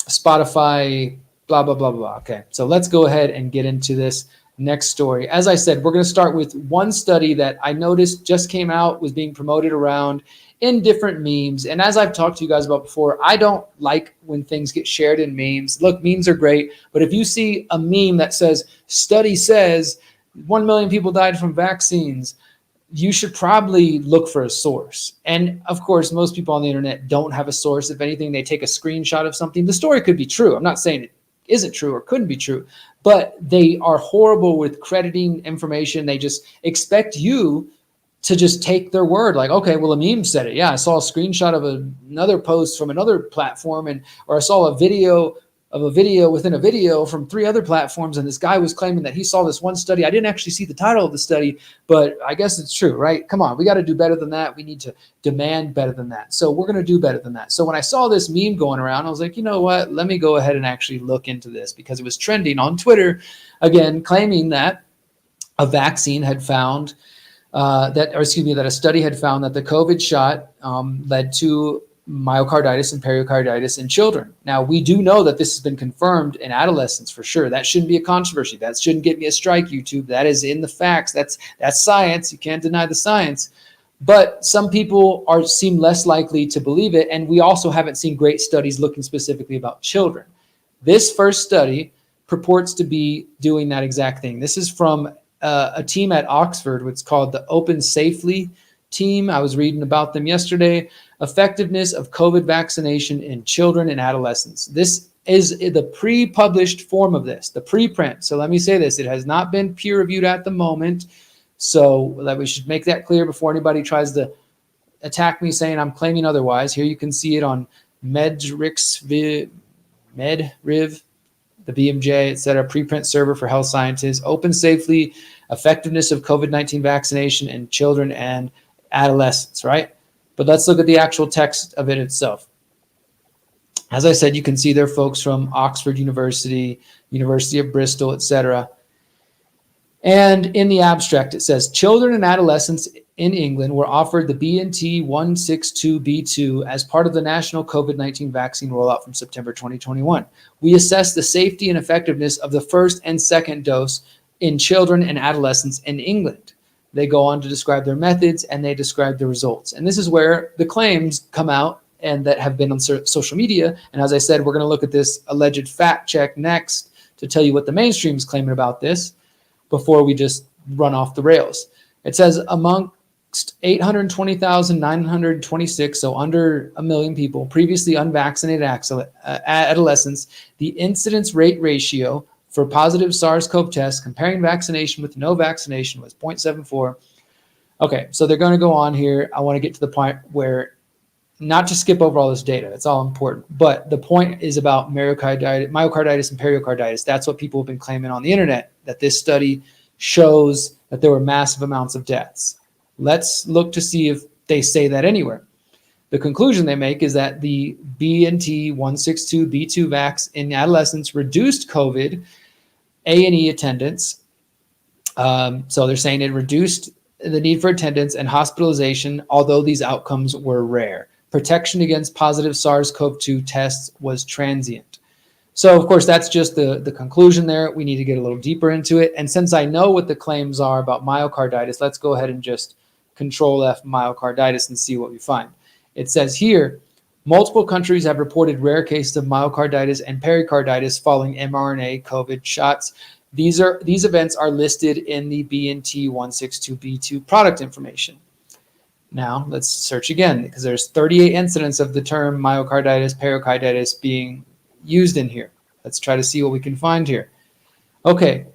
Spotify, blah, blah, blah, blah. Okay, so let's go ahead and get into this next story. As I said, we're going to start with one study that I noticed just came out, was being promoted around in different memes. And as I've talked to you guys about before, I don't like when things get shared in memes. Look, memes are great, but if you see a meme that says, study says 1 million people died from vaccines, you should probably look for a source. And of course, most people on the internet don't have a source. If anything, they take a screenshot of something. The story could be true. I'm not saying it isn't true or couldn't be true, but they are horrible with crediting information. They just expect you to just take their word, like, okay, well, a meme said it. Yeah, I saw a screenshot of another post from another platform, or I saw a video of a video within a video from 3 other platforms, and this guy was claiming that he saw this one study. I didn't actually see the title of the study, but I guess it's true, right? Come on, we got to do better than that. We need to demand better than that. So we're going to do better than that. So when I saw this meme going around, I was like, you know what? Let me go ahead and actually look into this, because it was trending on Twitter, again, claiming that a vaccine had found that a study had found that the COVID shot led to myocarditis and pericarditis in children. Now, we do know that this has been confirmed in adolescents for sure. That shouldn't be a controversy. That shouldn't get me a strike, YouTube. That is in the facts. That's science. You can't deny the science. But some people seem less likely to believe it, and we also haven't seen great studies looking specifically about children. This first study purports to be doing that exact thing. This is from a team at Oxford, what's called the Open Safely team. I was reading about them yesterday. Effectiveness of COVID vaccination in children and adolescents. This is the pre-published form of this, the preprint. So let me say this, it has not been peer-reviewed at the moment. So that we should make that clear before anybody tries to attack me saying I'm claiming otherwise. Here you can see it on MedRiv, the BMJ, etc., preprint server for health scientists. Open Safely, effectiveness of COVID-19 vaccination in children and adolescents, right? But let's look at the actual text of it itself. As I said, you can see there are folks from Oxford University, University of Bristol, etc. And in the abstract, it says, children and adolescents in England were offered the BNT162b2 as part of the national COVID-19 vaccine rollout from September 2021. We assessed the safety and effectiveness of the first and second dose in children and adolescents in England. They go on to describe their methods and they describe the results. And this is where the claims come out and that have been on social media. And as I said, we're going to look at this alleged fact check next to tell you what the mainstream is claiming about this before we just run off the rails. It says amongst 820,926, so under 1 million people, previously unvaccinated adolescents, the incidence rate ratio for positive SARS-CoV tests comparing vaccination with no vaccination was 0.74. Okay, so they're going to go on here. I want to get to the point where, not to skip over all this data, it's all important, but the point is about myocarditis and pericarditis. That's what people have been claiming on the internet, that this study shows that there were massive amounts of deaths. Let's look to see if they say that anywhere. The conclusion they make is that the BNT162b2 vax in adolescents reduced COVID A&E attendance. So they're saying it reduced the need for attendance and hospitalization, although these outcomes were rare. Protection against positive SARS-CoV-2 tests was transient. So, of course, that's just the conclusion there. We need to get a little deeper into it. And since I know what the claims are about myocarditis, let's go ahead and just Control F myocarditis and see what we find. It says here, multiple countries have reported rare cases of myocarditis and pericarditis following mRNA COVID shots. These events are listed in the BNT162b2 product information. Now let's search again, because there's 38 incidents of the term myocarditis, pericarditis being used in here. Let's try to see what we can find here. Okay,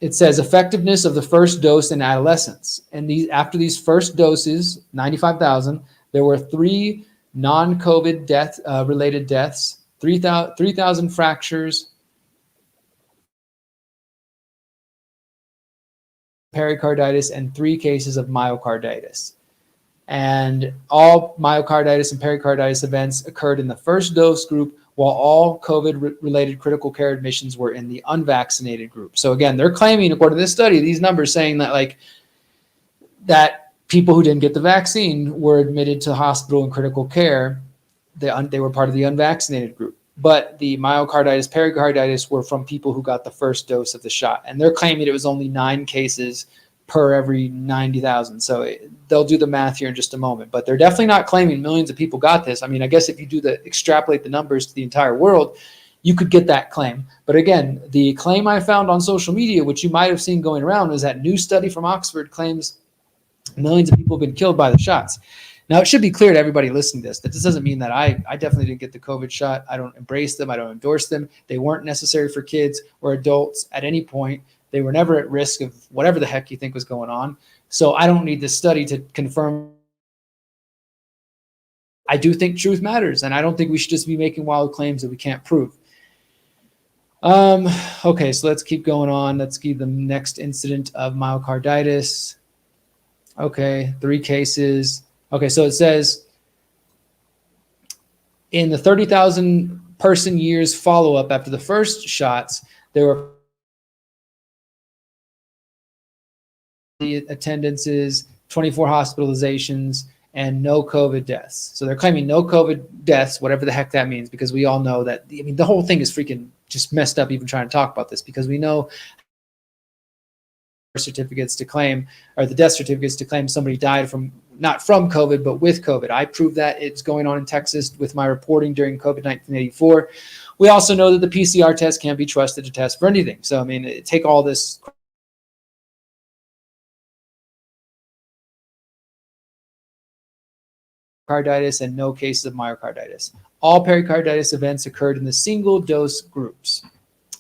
it says effectiveness of the first dose in adolescents. And after these first doses, 95,000, there were 3 non-COVID related deaths, 3,000 fractures, pericarditis, and 3 cases of myocarditis. And all myocarditis and pericarditis events occurred in the first dose group, while all COVID-related critical care admissions were in the unvaccinated group. So again, they're claiming, according to this study, these numbers saying that that people who didn't get the vaccine were admitted to hospital and critical care. They were part of the unvaccinated group. But the myocarditis, pericarditis were from people who got the first dose of the shot. And they're claiming it was only 9 cases per every 90,000. So they'll do the math here in just a moment. But they're definitely not claiming millions of people got this. I mean, I guess if you extrapolate the numbers to the entire world, you could get that claim. But again, the claim I found on social media, which you might have seen going around, is that new study from Oxford claims millions of people have been killed by the shots. Now, it should be clear to everybody listening to this that this doesn't mean that I definitely didn't get the COVID shot. I don't embrace them. I don't endorse them. They weren't necessary for kids or adults at any point. They were never at risk of whatever the heck you think was going on. So I don't need this study to confirm. I do think truth matters, and I don't think we should just be making wild claims that we can't prove. Okay, so let's keep going on. Let's give the next incident of myocarditis. Okay, 3 cases. Okay, so it says in the 30,000 person years follow-up after the first shots, there were attendances, 24 hospitalizations, and no COVID deaths. So they're claiming no COVID deaths, whatever the heck that means, because we all know that, I mean, the whole thing is freaking just messed up even trying to talk about this, because we know certificates to claim, or the death certificates to claim somebody died from, not from COVID, but with COVID. I proved that it's going on in Texas with my reporting during COVID 1984. We also know that the PCR test can't be trusted to test for anything. So, I mean, take all this myocarditis and no cases of myocarditis. All pericarditis events occurred in the single dose groups.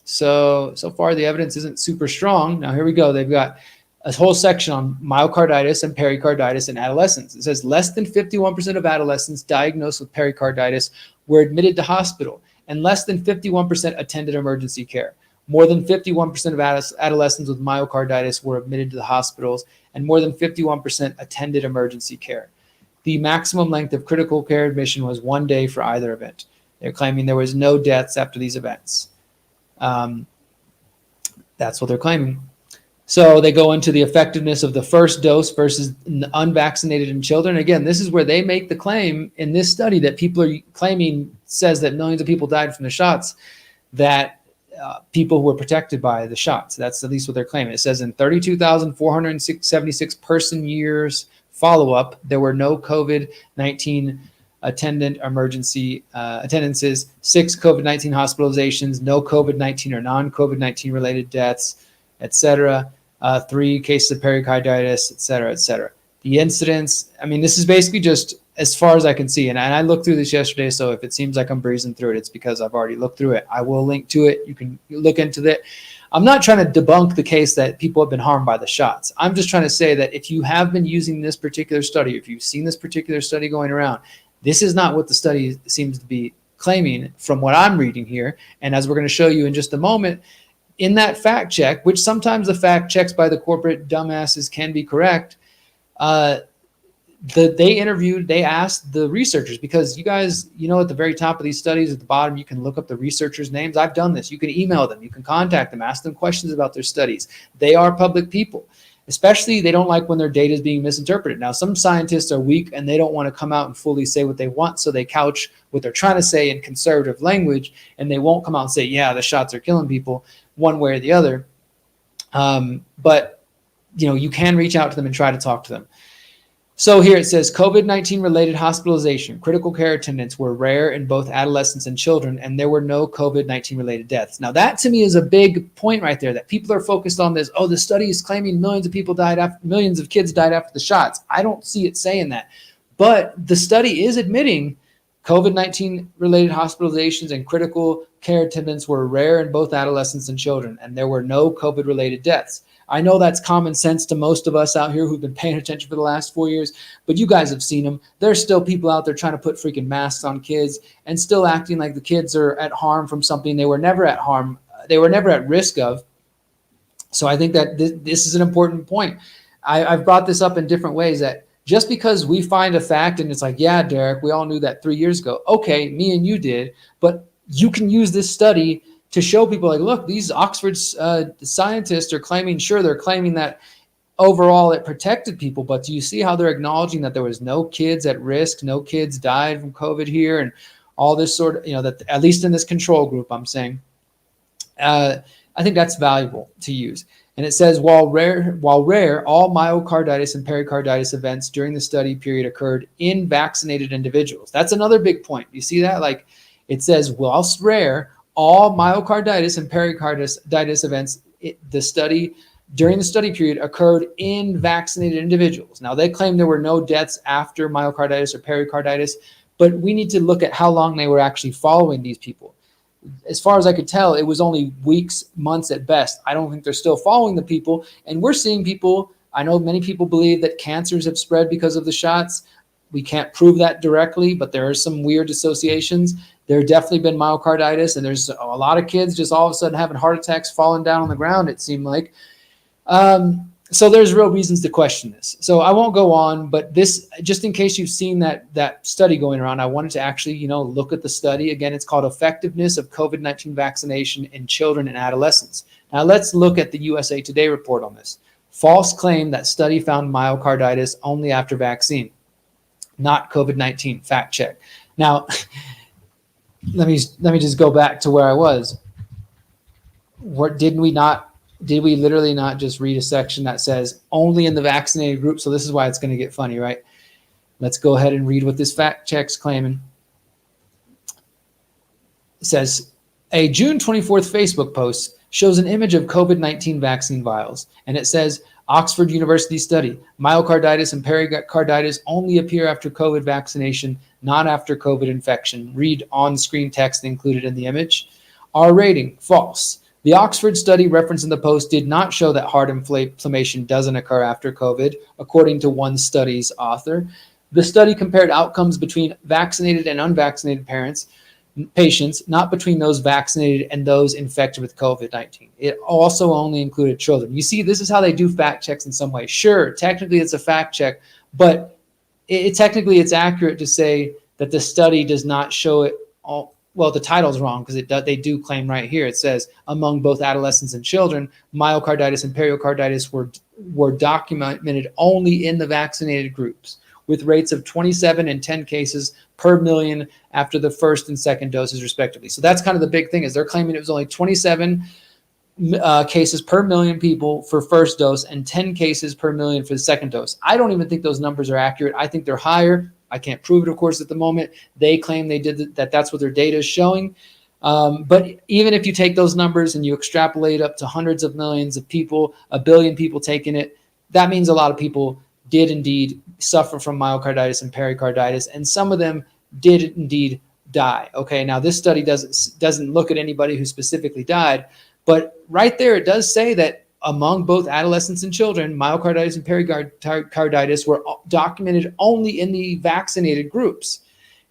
So far the evidence isn't super strong. Now here we go. They've got a whole section on myocarditis and pericarditis in adolescents. It says less than 51% of adolescents diagnosed with pericarditis were admitted to hospital, and less than 51% attended emergency care. More than 51% of adolescents with myocarditis were admitted to the hospitals, and more than 51% attended emergency care. The maximum length of critical care admission was 1 day for either event. They're claiming there was no deaths after these events. That's what they're claiming. So they go into the effectiveness of the first dose versus unvaccinated in children. Again, this is where they make the claim in this study that people are claiming says that millions of people died from the shots, that people were protected by the shots. That's at least what they're claiming. It says in 32,476 person years follow-up, there were no COVID-19 attendant emergency attendances, 6 COVID-19 hospitalizations, no COVID-19 or non-COVID-19 related deaths, etc. 3 cases of pericarditis, etc., etc. The incidence, I mean, this is basically just as far as I can see. And I looked through this yesterday, so if it seems like I'm breezing through it, it's because I've already looked through it. I will link to it. You can look into it. I'm not trying to debunk the case that people have been harmed by the shots. I'm just trying to say that if you have been using this particular study, if you've seen this particular study going around, this is not what the study seems to be claiming from what I'm reading here. And as we're going to show you in just a moment, in that fact check, which sometimes the fact checks by the corporate dumbasses can be correct, they asked the researchers, because you guys, you know, at the very top of these studies, at the bottom, you can look up the researchers' names. I've done this. You can email them. You can contact them, ask them questions about their studies. They are public people. Especially, they don't like when their data is being misinterpreted. Now, some scientists are weak and they don't want to come out and fully say what they want, so they couch what they're trying to say in conservative language, and they won't come out and say, yeah, the shots are killing people one way or the other. But, you know, you can reach out to them and try to talk to them. So here it says COVID-19 related hospitalization, critical care attendants were rare in both adolescents and children, and there were no COVID-19 related deaths. Now that to me is a big point right there, that people are focused on this. Oh, the study is claiming millions of people died after, millions of kids died after the shots. I don't see it saying that, but the study is admitting COVID-19 related hospitalizations and critical care attendants were rare in both adolescents and children, and there were no COVID related deaths. I know that's common sense to most of us out here who've been paying attention for the last 4 years, but you guys have seen them. There's still people out there trying to put freaking masks on kids and still acting like the kids are at harm from something they were never at harm. They were never at risk of. So I think that this is an important point. I've brought this up in different ways, that just because we find a fact and it's like, yeah, Derek, we all knew that 3 years ago. Okay, me and you did, but you can use this study to show people like, look, these Oxford scientists are claiming, sure, they're claiming that overall it protected people, but do you see how they're acknowledging that there was no kids at risk, no kids died from COVID here, and all this sort of, you know, that at least in this control group, I'm saying, I think that's valuable to use. And it says, while rare, all myocarditis and pericarditis events during the study period occurred in vaccinated individuals. That's another big point. You see that? Like it says, whilst rare, all myocarditis and pericarditis events during the study period occurred in vaccinated individuals. Now, they claim there were no deaths after myocarditis or pericarditis, but we need to look at how long they were actually following these people. As far as I could tell, it was only weeks, months at best. I don't think they're still following the people. And we're seeing people, I know many people believe that cancers have spread because of the shots. We can't prove that directly, but there are some weird associations. There have definitely been myocarditis, and there's a lot of kids just all of a sudden having heart attacks, falling down on the ground, it seemed like. So there's real reasons to question this. So I won't go on, but this, just in case you've seen that study going around, I wanted to actually, you know, look at the study. Again, it's called Effectiveness of COVID-19 Vaccination in Children and Adolescents. Now let's look at the USA Today report on this. False claim that study found myocarditis only after vaccine. not COVID-19. Fact check. Now, let me just go back to where I was. Did we literally not just read a section that says only in the vaccinated group? So this is why it's going to get funny, right? Let's go ahead and read what this fact check's claiming. It says, a June 24th Facebook post shows an image of COVID-19 vaccine vials, and it says, Oxford University study, myocarditis and pericarditis only appear after COVID vaccination, not after COVID infection. Read on-screen text included in the image. R rating, false. The Oxford study referenced in the post did not show that heart inflammation doesn't occur after COVID, according to one study's author. The study compared outcomes between vaccinated and unvaccinated patients, not between those vaccinated and those infected with COVID-19. It also only included children. You see, this is how they do fact checks in some way. Sure, technically it's a fact check, but technically it's accurate to say that the study does not show it all. Well, the title's wrong because they do claim right here. It says among both adolescents and children, myocarditis and pericarditis were documented only in the vaccinated groups, with rates of 27 and 10 cases per million after the first and second doses, respectively. So that's kind of the big thing, is they're claiming it was only 27 cases per million people for first dose and 10 cases per million for the second dose. I don't even think those numbers are accurate. I think they're higher. I can't prove it, of course, at the moment. They claim they did that. That's what their data is showing. But even if you take those numbers and you extrapolate up to hundreds of millions of people, 1 billion people taking it, that means a lot of people did indeed suffer from myocarditis and pericarditis, and some of them did indeed die. Okay, now this study doesn't look at anybody who specifically died, but right there it does say that among both adolescents and children, myocarditis and pericarditis were documented only in the vaccinated groups.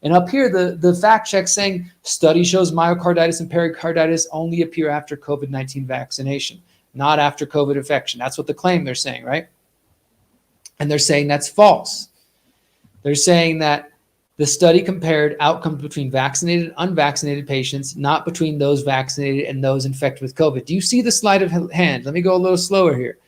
And up here, the fact check saying study shows myocarditis and pericarditis only appear after COVID-19 vaccination, not after COVID infection. That's what the claim they're saying, right? And they're saying that's false. They're saying that the study compared outcomes between vaccinated and unvaccinated patients, not between those vaccinated and those infected with COVID. Do you see the sleight of hand? Let me go a little slower here.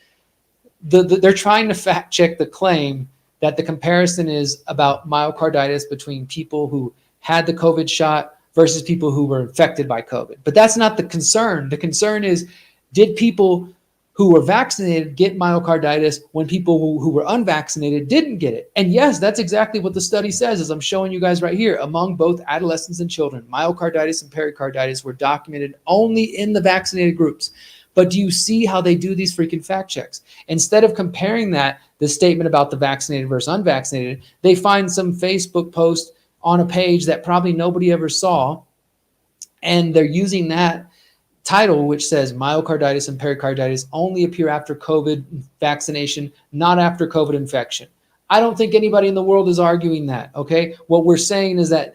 They're trying to fact check the claim that the comparison is about myocarditis between people who had the COVID shot versus people who were infected by COVID. But that's not the concern. The concern is, did people who were vaccinated get myocarditis when people who were unvaccinated didn't get it? And yes, that's exactly what the study says, as I'm showing you guys right here. Among both adolescents and children, myocarditis and pericarditis were documented only in the vaccinated groups. But do you see how they do these freaking fact checks? Instead of comparing the statement about the vaccinated versus unvaccinated, they find some Facebook post on a page that probably nobody ever saw, and they're using that title, which says myocarditis and pericarditis only appear after COVID vaccination, not after COVID infection. I don't think anybody in the world is arguing that, okay? What we're saying is that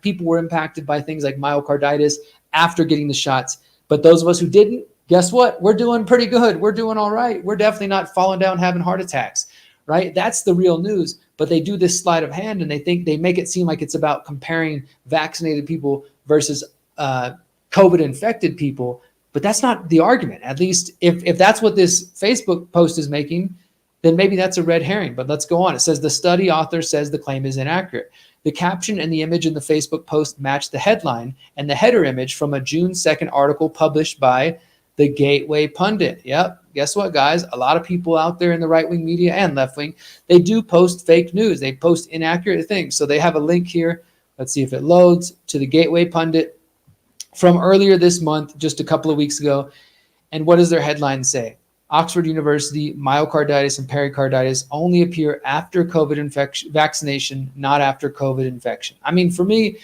people were impacted by things like myocarditis after getting the shots. But those of us who didn't, guess what? We're doing pretty good. We're doing all right. We're definitely not falling down having heart attacks, right? That's the real news. But they do this sleight of hand, and they make it seem like it's about comparing vaccinated people versus COVID infected people, but that's not the argument. At least if that's what this Facebook post is making, then maybe that's a red herring. But let's go on. It says the study author says the claim is inaccurate. The caption and the image in the Facebook post match the headline and the header image from a June 2nd article published by the Gateway Pundit. Yep. Guess what, guys? A lot of people out there in the right-wing media and left-wing, they do post fake news. They post inaccurate things. So they have a link here. Let's see if it loads to the Gateway Pundit from earlier this month, just a couple of weeks ago. And what does their headline say? Oxford University, myocarditis and pericarditis only appear after COVID vaccination, not after COVID infection. I mean, for me,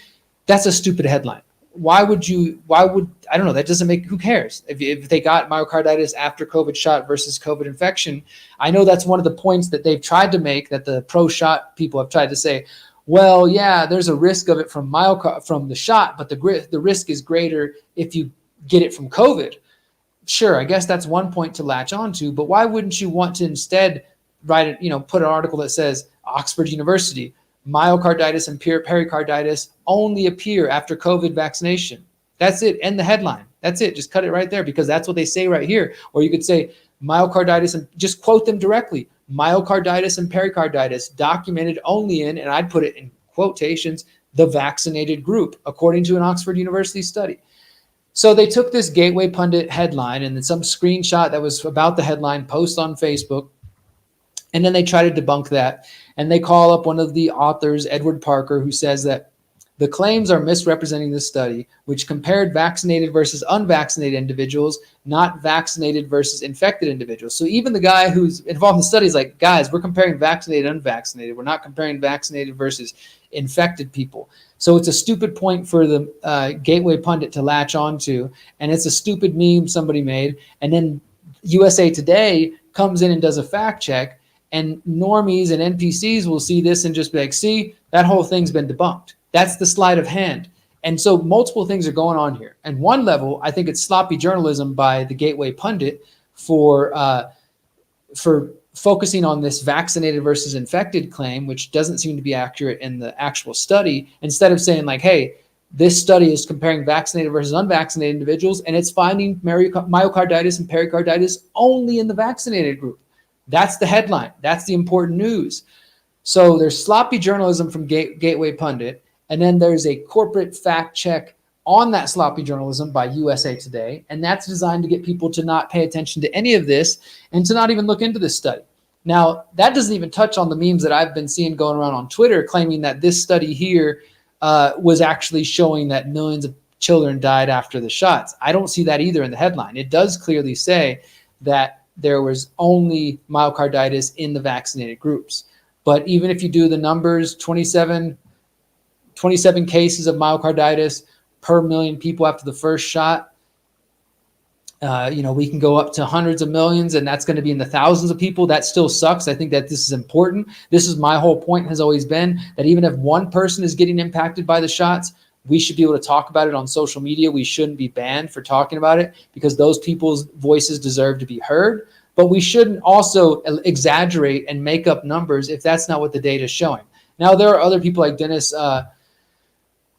that's a stupid headline. Why would, I don't know, that doesn't make, who cares? If they got myocarditis after COVID shot versus COVID infection, I know that's one of the points that they've tried to make, that the pro-shot people have tried to say, well, yeah, there's a risk of it from the shot, but the risk is greater if you get it from COVID. Sure, I guess that's one point to latch onto, but why wouldn't you want to instead write it, put an article that says Oxford University, myocarditis and pericarditis only appear after COVID vaccination. That's it. End the headline. That's it. Just cut it right there, because that's what they say right here. Or you could say myocarditis, and just quote them directly. myocarditis and pericarditis documented only in, and I'd put it in quotations, the vaccinated group, according to an Oxford University study. So they took this Gateway Pundit headline and then some screenshot that was about the headline post on Facebook, and then they try to debunk that. And they call up one of the authors, Edward Parker, who says that the claims are misrepresenting the study, which compared vaccinated versus unvaccinated individuals, not vaccinated versus infected individuals. So even the guy who's involved in the study is like, guys, we're comparing vaccinated and unvaccinated. We're not comparing vaccinated versus infected people. So it's a stupid point for the Gateway Pundit to latch onto, and it's a stupid meme somebody made. And then USA Today comes in and does a fact check, and normies and NPCs will see this and just be like, see, that whole thing's been debunked. That's the sleight of hand. And so multiple things are going on here. And one level, I think it's sloppy journalism by the Gateway Pundit for focusing on this vaccinated versus infected claim, which doesn't seem to be accurate in the actual study, instead of saying like, hey, this study is comparing vaccinated versus unvaccinated individuals, and it's finding myocarditis and pericarditis only in the vaccinated group. That's the headline. That's the important news. So there's sloppy journalism from Gateway Pundit, and then there's a corporate fact check on that sloppy journalism by USA Today, and that's designed to get people to not pay attention to any of this and to not even look into this study. Now, that doesn't even touch on the memes that I've been seeing going around on Twitter claiming that this study here was actually showing that millions of children died after the shots. I don't see that either in the headline. It does clearly say that there was only myocarditis in the vaccinated groups. But even if you do the numbers, 27 cases of myocarditis per million people after the first shot, we can go up to hundreds of millions, and that's going to be in the thousands of people. That still sucks. I think that this is important. This is my whole point, has always been that even if one person is getting impacted by the shots, we should be able to talk about it on social media. We shouldn't be banned for talking about it because those people's voices deserve to be heard. But we shouldn't also exaggerate and make up numbers if that's not what the data is showing. Now, there are other people like Dennis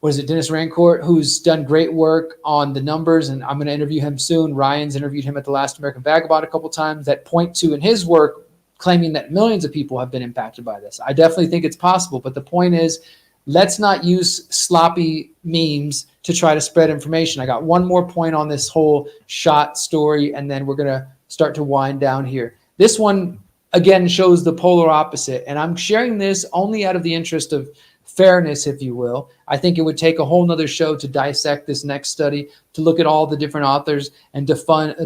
Rancourt, who's done great work on the numbers, and I'm going to interview him soon. Ryan's interviewed him at the Last American Vagabond a couple times, that point to in his work claiming that millions of people have been impacted by this. I definitely think it's possible, but the point is, let's not use sloppy memes to try to spread information. I got one more point on this whole shot story, and then we're going to start to wind down here. This one, again, shows the polar opposite, and I'm sharing this only out of the interest of fairness, if you will. I think it would take a whole nother show to dissect this next study, to look at all the different authors and to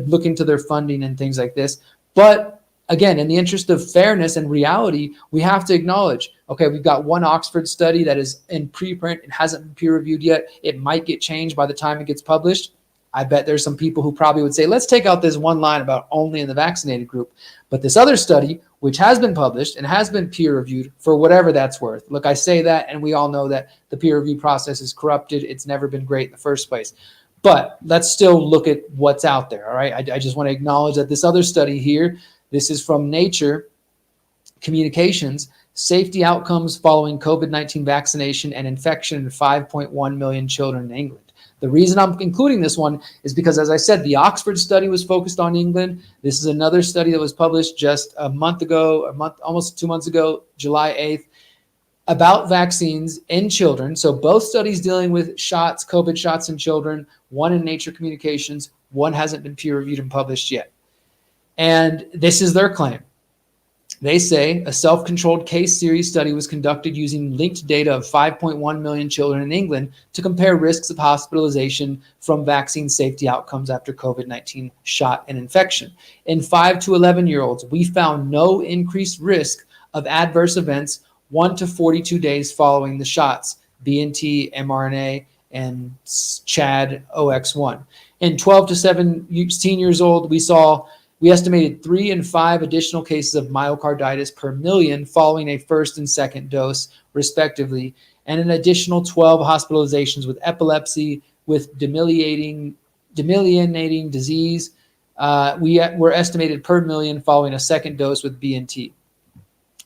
look into their funding and things like this. But again, in the interest of fairness and reality, we have to acknowledge, okay, we've got one Oxford study that is in preprint. It hasn't been peer reviewed yet. It might get changed by the time it gets published. I bet there's some people who probably would say, let's take out this one line about only in the vaccinated group. But this other study, which has been published and has been peer reviewed for whatever that's worth. Look, I say that, and we all know that the peer review process is corrupted. It's never been great in the first place. But let's still look at what's out there, all right? I just want to acknowledge that this other study here, this is from Nature Communications, safety outcomes following COVID-19 vaccination and infection in 5.1 million children in England. The reason I'm including this one is because, as I said, the Oxford study was focused on England. This is another study that was published just almost 2 months ago, July 8th, about vaccines in children. So both studies dealing with shots, COVID shots in children, one in Nature Communications, one hasn't been peer reviewed and published yet. And this is their claim. They say a self-controlled case series study was conducted using linked data of 5.1 million children in England to compare risks of hospitalization from vaccine safety outcomes after COVID-19 shot and infection. In 5 to 11-year-olds, we found no increased risk of adverse events 1 to 42 days following the shots, BNT, mRNA, and ChAd OX1. In 12 to 17 years old, we estimated 3 and 5 additional cases of myocarditis per million following a first and second dose, respectively, and an additional 12 hospitalizations with epilepsy, with demyelinating disease. Were estimated per million following a second dose with BNT.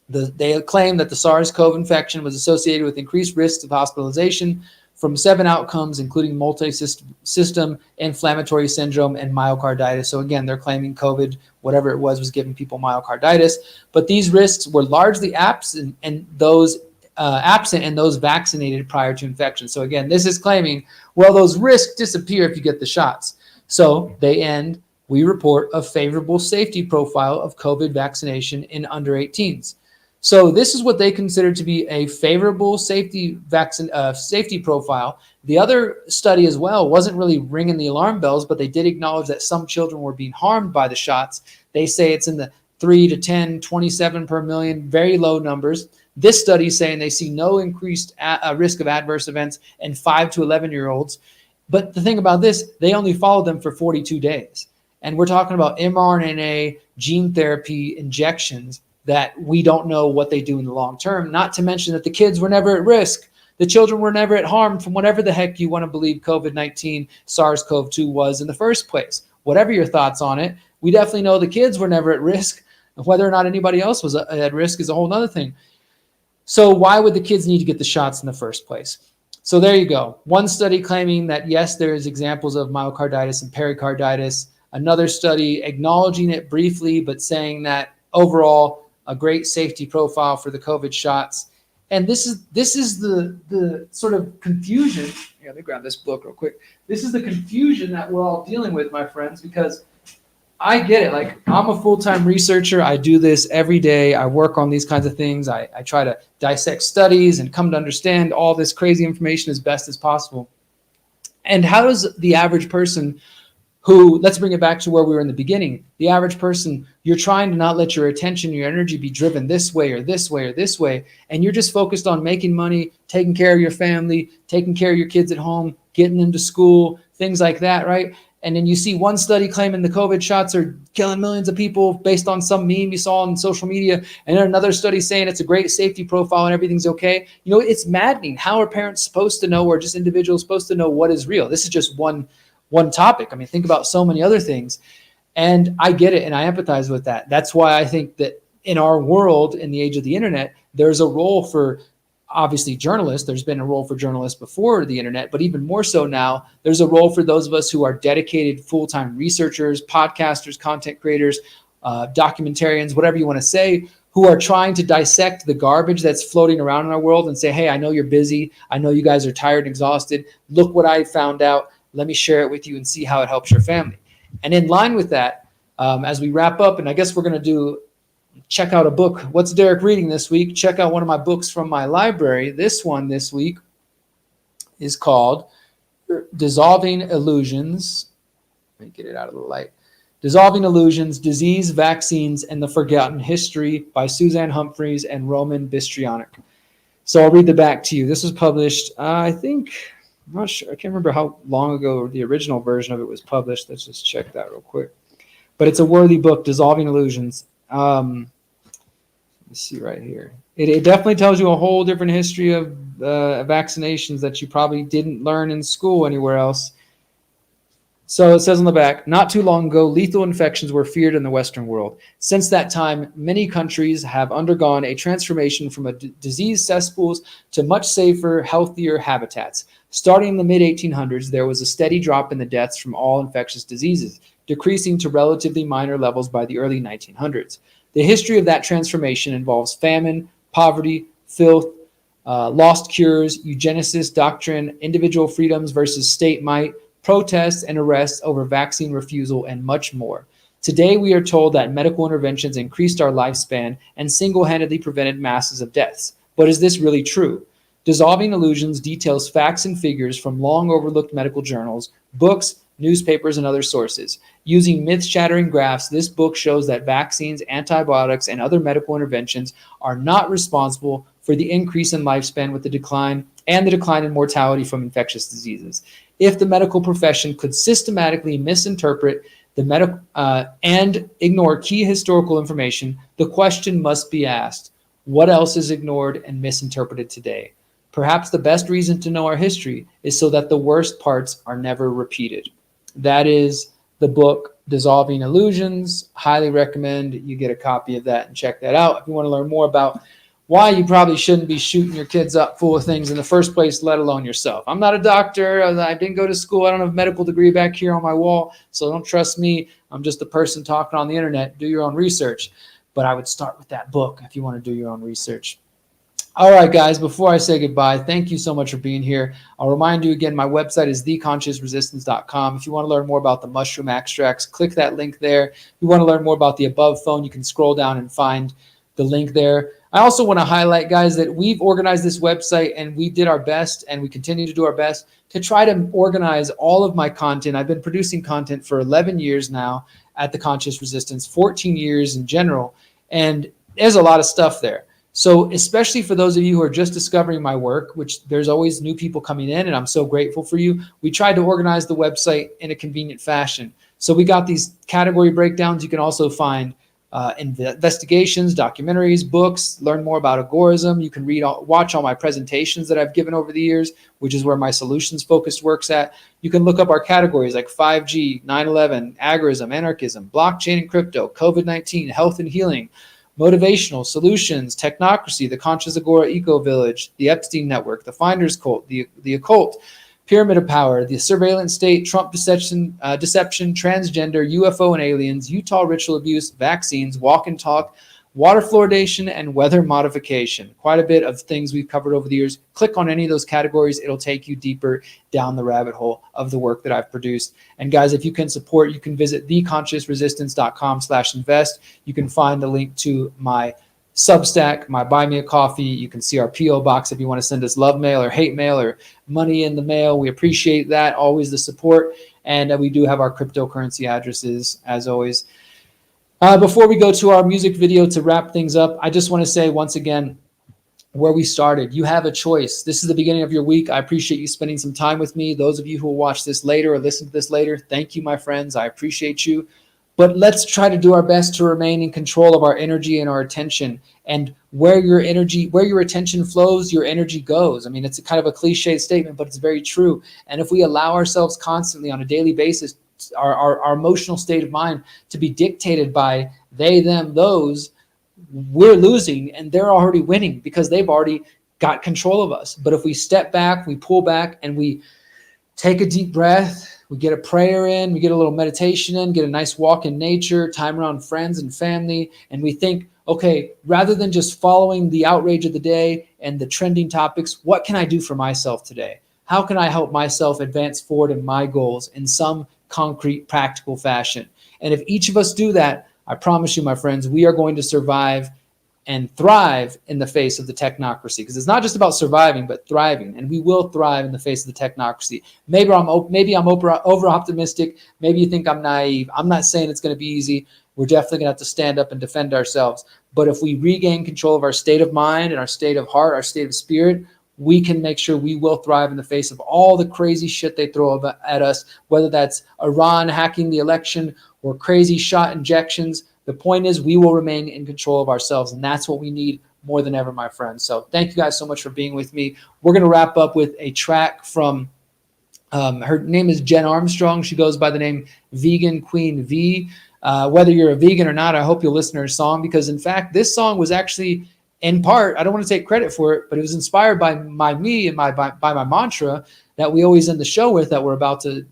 They claim that the SARS-CoV infection was associated with increased risks of hospitalization from 7 outcomes, including multi-system inflammatory syndrome and myocarditis. So again, they're claiming COVID, whatever it was giving people myocarditis. But these risks were largely absent in those vaccinated prior to infection. So again, this is claiming, well, those risks disappear if you get the shots. So we report a favorable safety profile of COVID vaccination in under 18s. So this is what they consider to be a favorable safety profile. The other study as well wasn't really ringing the alarm bells, but they did acknowledge that some children were being harmed by the shots. They say it's in the 3 to 10, 27 per million, very low numbers. This study is saying they see no increased risk of adverse events in 5 to 11-year-olds. But the thing about this, they only followed them for 42 days. And we're talking about mRNA gene therapy injections that we don't know what they do in the long term, not to mention that the kids were never at risk. The children were never at harm from whatever the heck you want to believe COVID-19, SARS-CoV-2 was in the first place. Whatever your thoughts on it, we definitely know the kids were never at risk. Whether or not anybody else was at risk is a whole other thing. So why would the kids need to get the shots in the first place? So there you go. One study claiming that, yes, there is examples of myocarditis and pericarditis. Another study acknowledging it briefly, but saying that overall, a great safety profile for the COVID shots. And this is the sort of confusion. Here, let me grab this book real quick. This is the confusion that we're all dealing with, my friends, because I get it. Like, I'm a full-time researcher. I do this every day. I work on these kinds of things. I try to dissect studies and come to understand all this crazy information as best as possible. And how does the average person who, let's bring it back to where we were in the beginning, the average person, you're trying to not let your attention, your energy be driven this way or this way or this way, and you're just focused on making money, taking care of your family, taking care of your kids at home, getting them to school, things like that, right? And then you see one study claiming the COVID shots are killing millions of people based on some meme you saw on social media, and then another study saying it's a great safety profile and everything's okay. You know, it's maddening. How are parents supposed to know, or just individuals supposed to know what is real? This is just one topic. I mean, think about so many other things. And I get it, and I empathize with that. That's why I think that in our world, in the age of the internet, there's a role for, obviously, journalists. There's been a role for journalists before the internet, but even more so now, there's a role for those of us who are dedicated full-time researchers, podcasters, content creators, documentarians, whatever you want to say, who are trying to dissect the garbage that's floating around in our world and say, hey, I know you're busy. I know you guys are tired and exhausted. Look what I found out. Let me share it with you and see how it helps your family. And in line with that, as we wrap up, and I guess we're going to check out a book. What's Derrick reading this week? Check out one of my books from my library. This one this week is called Dissolving Illusions. Let me get it out of the light. Dissolving Illusions, Disease, Vaccines, and the Forgotten History by Suzanne Humphreys and Roman Bystrionic. So I'll read the back to you. This was published, I'm not sure. I can't remember how long ago the original version of it was published. Let's just check that real quick. But it's a worthy book, Dissolving Illusions. Let me see right here. It definitely tells you a whole different history of vaccinations that you probably didn't learn in school anywhere else. So it says on the back, not too long ago, lethal infections were feared in the Western world. Since that time, many countries have undergone a transformation from disease cesspools to much safer, healthier habitats. Starting in the mid-1800s, there was a steady drop in the deaths from all infectious diseases, decreasing to relatively minor levels by the early 1900s. The history of that transformation involves famine, poverty, filth, lost cures, eugenicist doctrine, individual freedoms versus state might, protests and arrests over vaccine refusal, and much more. Today, we are told that medical interventions increased our lifespan and single-handedly prevented masses of deaths. But is this really true? Dissolving Illusions details facts and figures from long-overlooked medical journals, books, newspapers, and other sources. Using myth-shattering graphs, this book shows that vaccines, antibiotics, and other medical interventions are not responsible for the increase in lifespan with the decline in mortality from infectious diseases. If the medical profession could systematically misinterpret the medical and ignore key historical information, the question must be asked: what else is ignored and misinterpreted today? Perhaps the best reason to know our history is so that the worst parts are never repeated. That is the book, Dissolving Illusions. Highly recommend you get a copy of that and check that out. If you want to learn more about why you probably shouldn't be shooting your kids up full of things in the first place, let alone yourself. I'm not a doctor. I didn't go to school. I don't have a medical degree back here on my wall, so don't trust me. I'm just a person talking on the internet. Do your own research. But I would start with that book if you want to do your own research. All right, guys, before I say goodbye, thank you so much for being here. I'll remind you again, my website is theconsciousresistance.com. If you want to learn more about the mushroom extracts, click that link there. If you want to learn more about the above phone, you can scroll down and find the link there. I also want to highlight, guys, that we've organized this website and we did our best and we continue to do our best to try to organize all of my content. I've been producing content for 11 years now at The Conscious Resistance, 14 years in general, and there's a lot of stuff there. So especially for those of you who are just discovering my work, which there's always new people coming in, and I'm so grateful for you, we tried to organize the website in a convenient fashion. So we got these category breakdowns. You can also find investigations, documentaries, books, learn more about agorism. You can watch all my presentations that I've given over the years, which is where my solutions focused work's at. You can look up our categories like 5G, 9/11, agorism, anarchism, blockchain and crypto, COVID-19, health and healing, motivational, solutions, technocracy, the Conscious Agora Eco Village, the Epstein Network, the Finders Cult, the occult, pyramid of power, the surveillance state, Trump deception, transgender, UFO and aliens, Utah ritual abuse, vaccines, walk and talk, water fluoridation, and weather modification. Quite a bit of things we've covered over the years. Click on any of those categories. It'll take you deeper down the rabbit hole of the work that I've produced. And guys, if you can support, you can visit theconsciousresistance.com/invest. You can find the link to my Substack, my Buy Me a Coffee. You can see our P.O. box if you want to send us love mail or hate mail or money in the mail. We appreciate that, always the support. And we do have our cryptocurrency addresses, as always. Before we go to our music video to wrap things up, I just want to say once again where we started. You have a choice. This is the beginning of your week. I appreciate you spending some time with me. Those of you who will watch this later or listen to this later, thank you, my friends. I appreciate you. But let's try to do our best to remain in control of our energy and our attention. And where your attention flows, your energy goes. I mean, it's a kind of a cliche statement, but it's very true. And if we allow ourselves constantly on a daily basis, our emotional state of mind to be dictated by they, them, those, we're losing and they're already winning because they've already got control of us. But if we step back, we pull back and we take a deep breath, we get a prayer in, we get a little meditation in, get a nice walk in nature, time around friends and family, and we think, okay, rather than just following the outrage of the day and the trending topics, what can I do for myself today? How can I help myself advance forward in my goals in some concrete, practical fashion? And if each of us do that, I promise you, my friends, we are going to survive and thrive in the face of the technocracy. Because it's not just about surviving, but thriving. And we will thrive in the face of the technocracy. Maybe I'm over optimistic. Maybe you think I'm naive. I'm not saying it's going to be easy. We're definitely going to have to stand up and defend ourselves. But if we regain control of our state of mind and our state of heart, our state of spirit, we can make sure we will thrive in the face of all the crazy shit they throw at us, whether that's Iran hacking the election or crazy shot injections. The point is we will remain in control of ourselves, and that's what we need more than ever, my friends. So thank you guys so much for being with me. We're going to wrap up with a track from, her name is Jen Armstrong. She goes by the name Vegan Queen V. Whether you're a vegan or not, I hope you'll listen to her song, because in fact, this song was actually, in part, I don't want to take credit for it, but it was inspired by my mantra that we always end the show with, that we're about to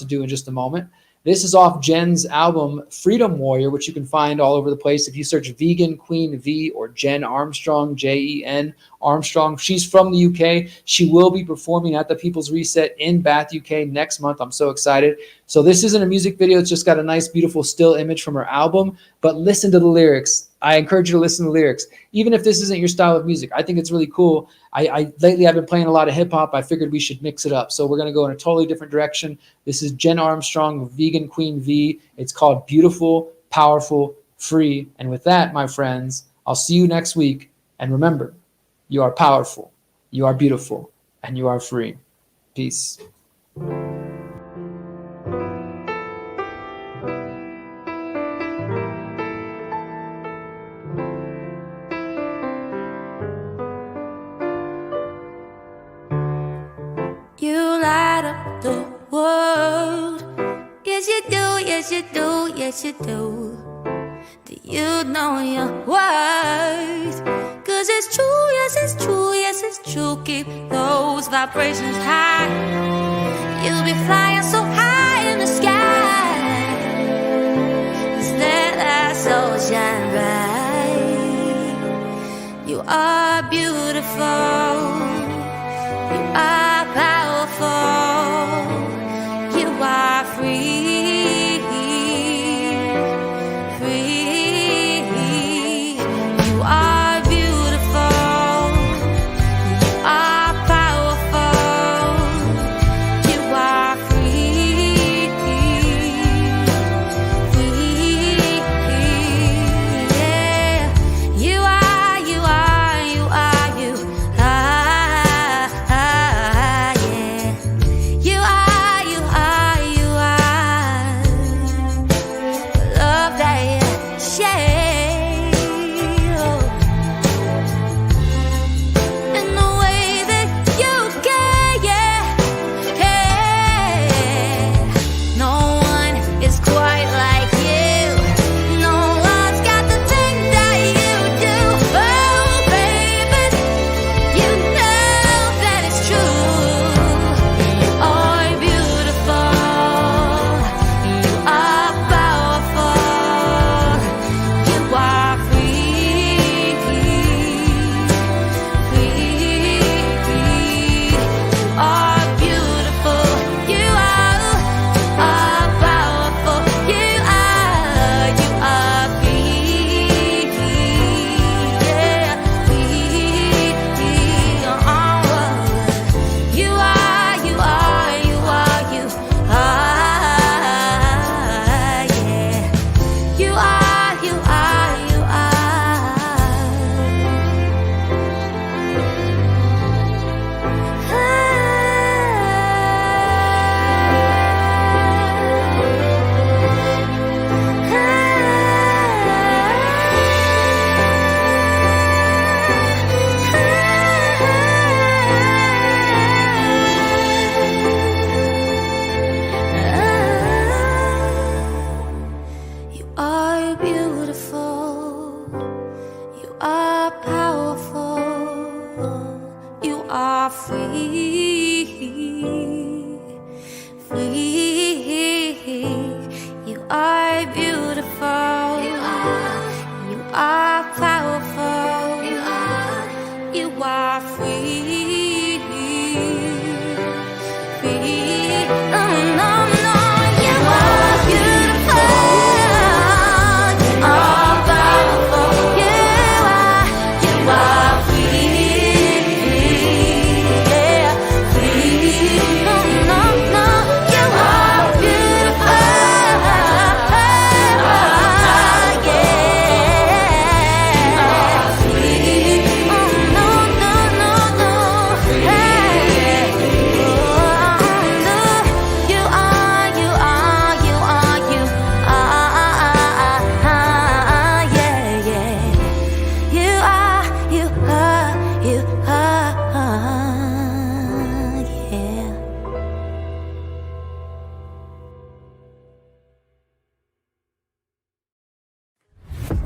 do in just a moment. This is off Jen's album Freedom Warrior, which you can find all over the place. If you search Vegan Queen V or Jen Armstrong, Jen Armstrong. She's from the UK. She will be performing at the People's Reset in Bath, UK next month. I'm so excited. So this isn't a music video. It's just got a nice, beautiful still image from her album. But listen to the lyrics. I encourage you to listen to the lyrics. Even if this isn't your style of music, I think it's really cool. Lately I've been playing a lot of hip hop. I figured we should mix it up. So we're going to go in a totally different direction. This is Jen Armstrong, Vegan Queen V. It's called Beautiful, Powerful, Free. And with that, my friends, I'll see you next week. And remember, you are powerful, you are beautiful, and you are free. Peace. You light up the world. Yes, you do, yes, you do, yes, you do. Do you know your worth? Good 'Cause it's true, yes it's true, yes it's true. Keep those vibrations high. You'll be flying so high in the sky. Just let our soul shine bright. You are beautiful. You are powerful. You are free.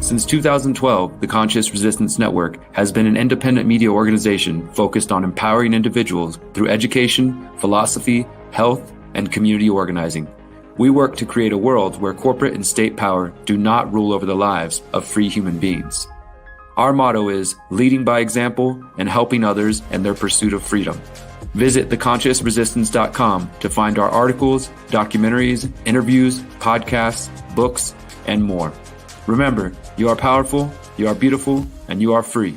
Since 2012, the Conscious Resistance Network has been an independent media organization focused on empowering individuals through education, philosophy, health, and community organizing. We work to create a world where corporate and state power do not rule over the lives of free human beings. Our motto is leading by example and helping others in their pursuit of freedom. Visit theconsciousresistance.com to find our articles, documentaries, interviews, podcasts, books, and more. Remember, you are powerful, you are beautiful, and you are free.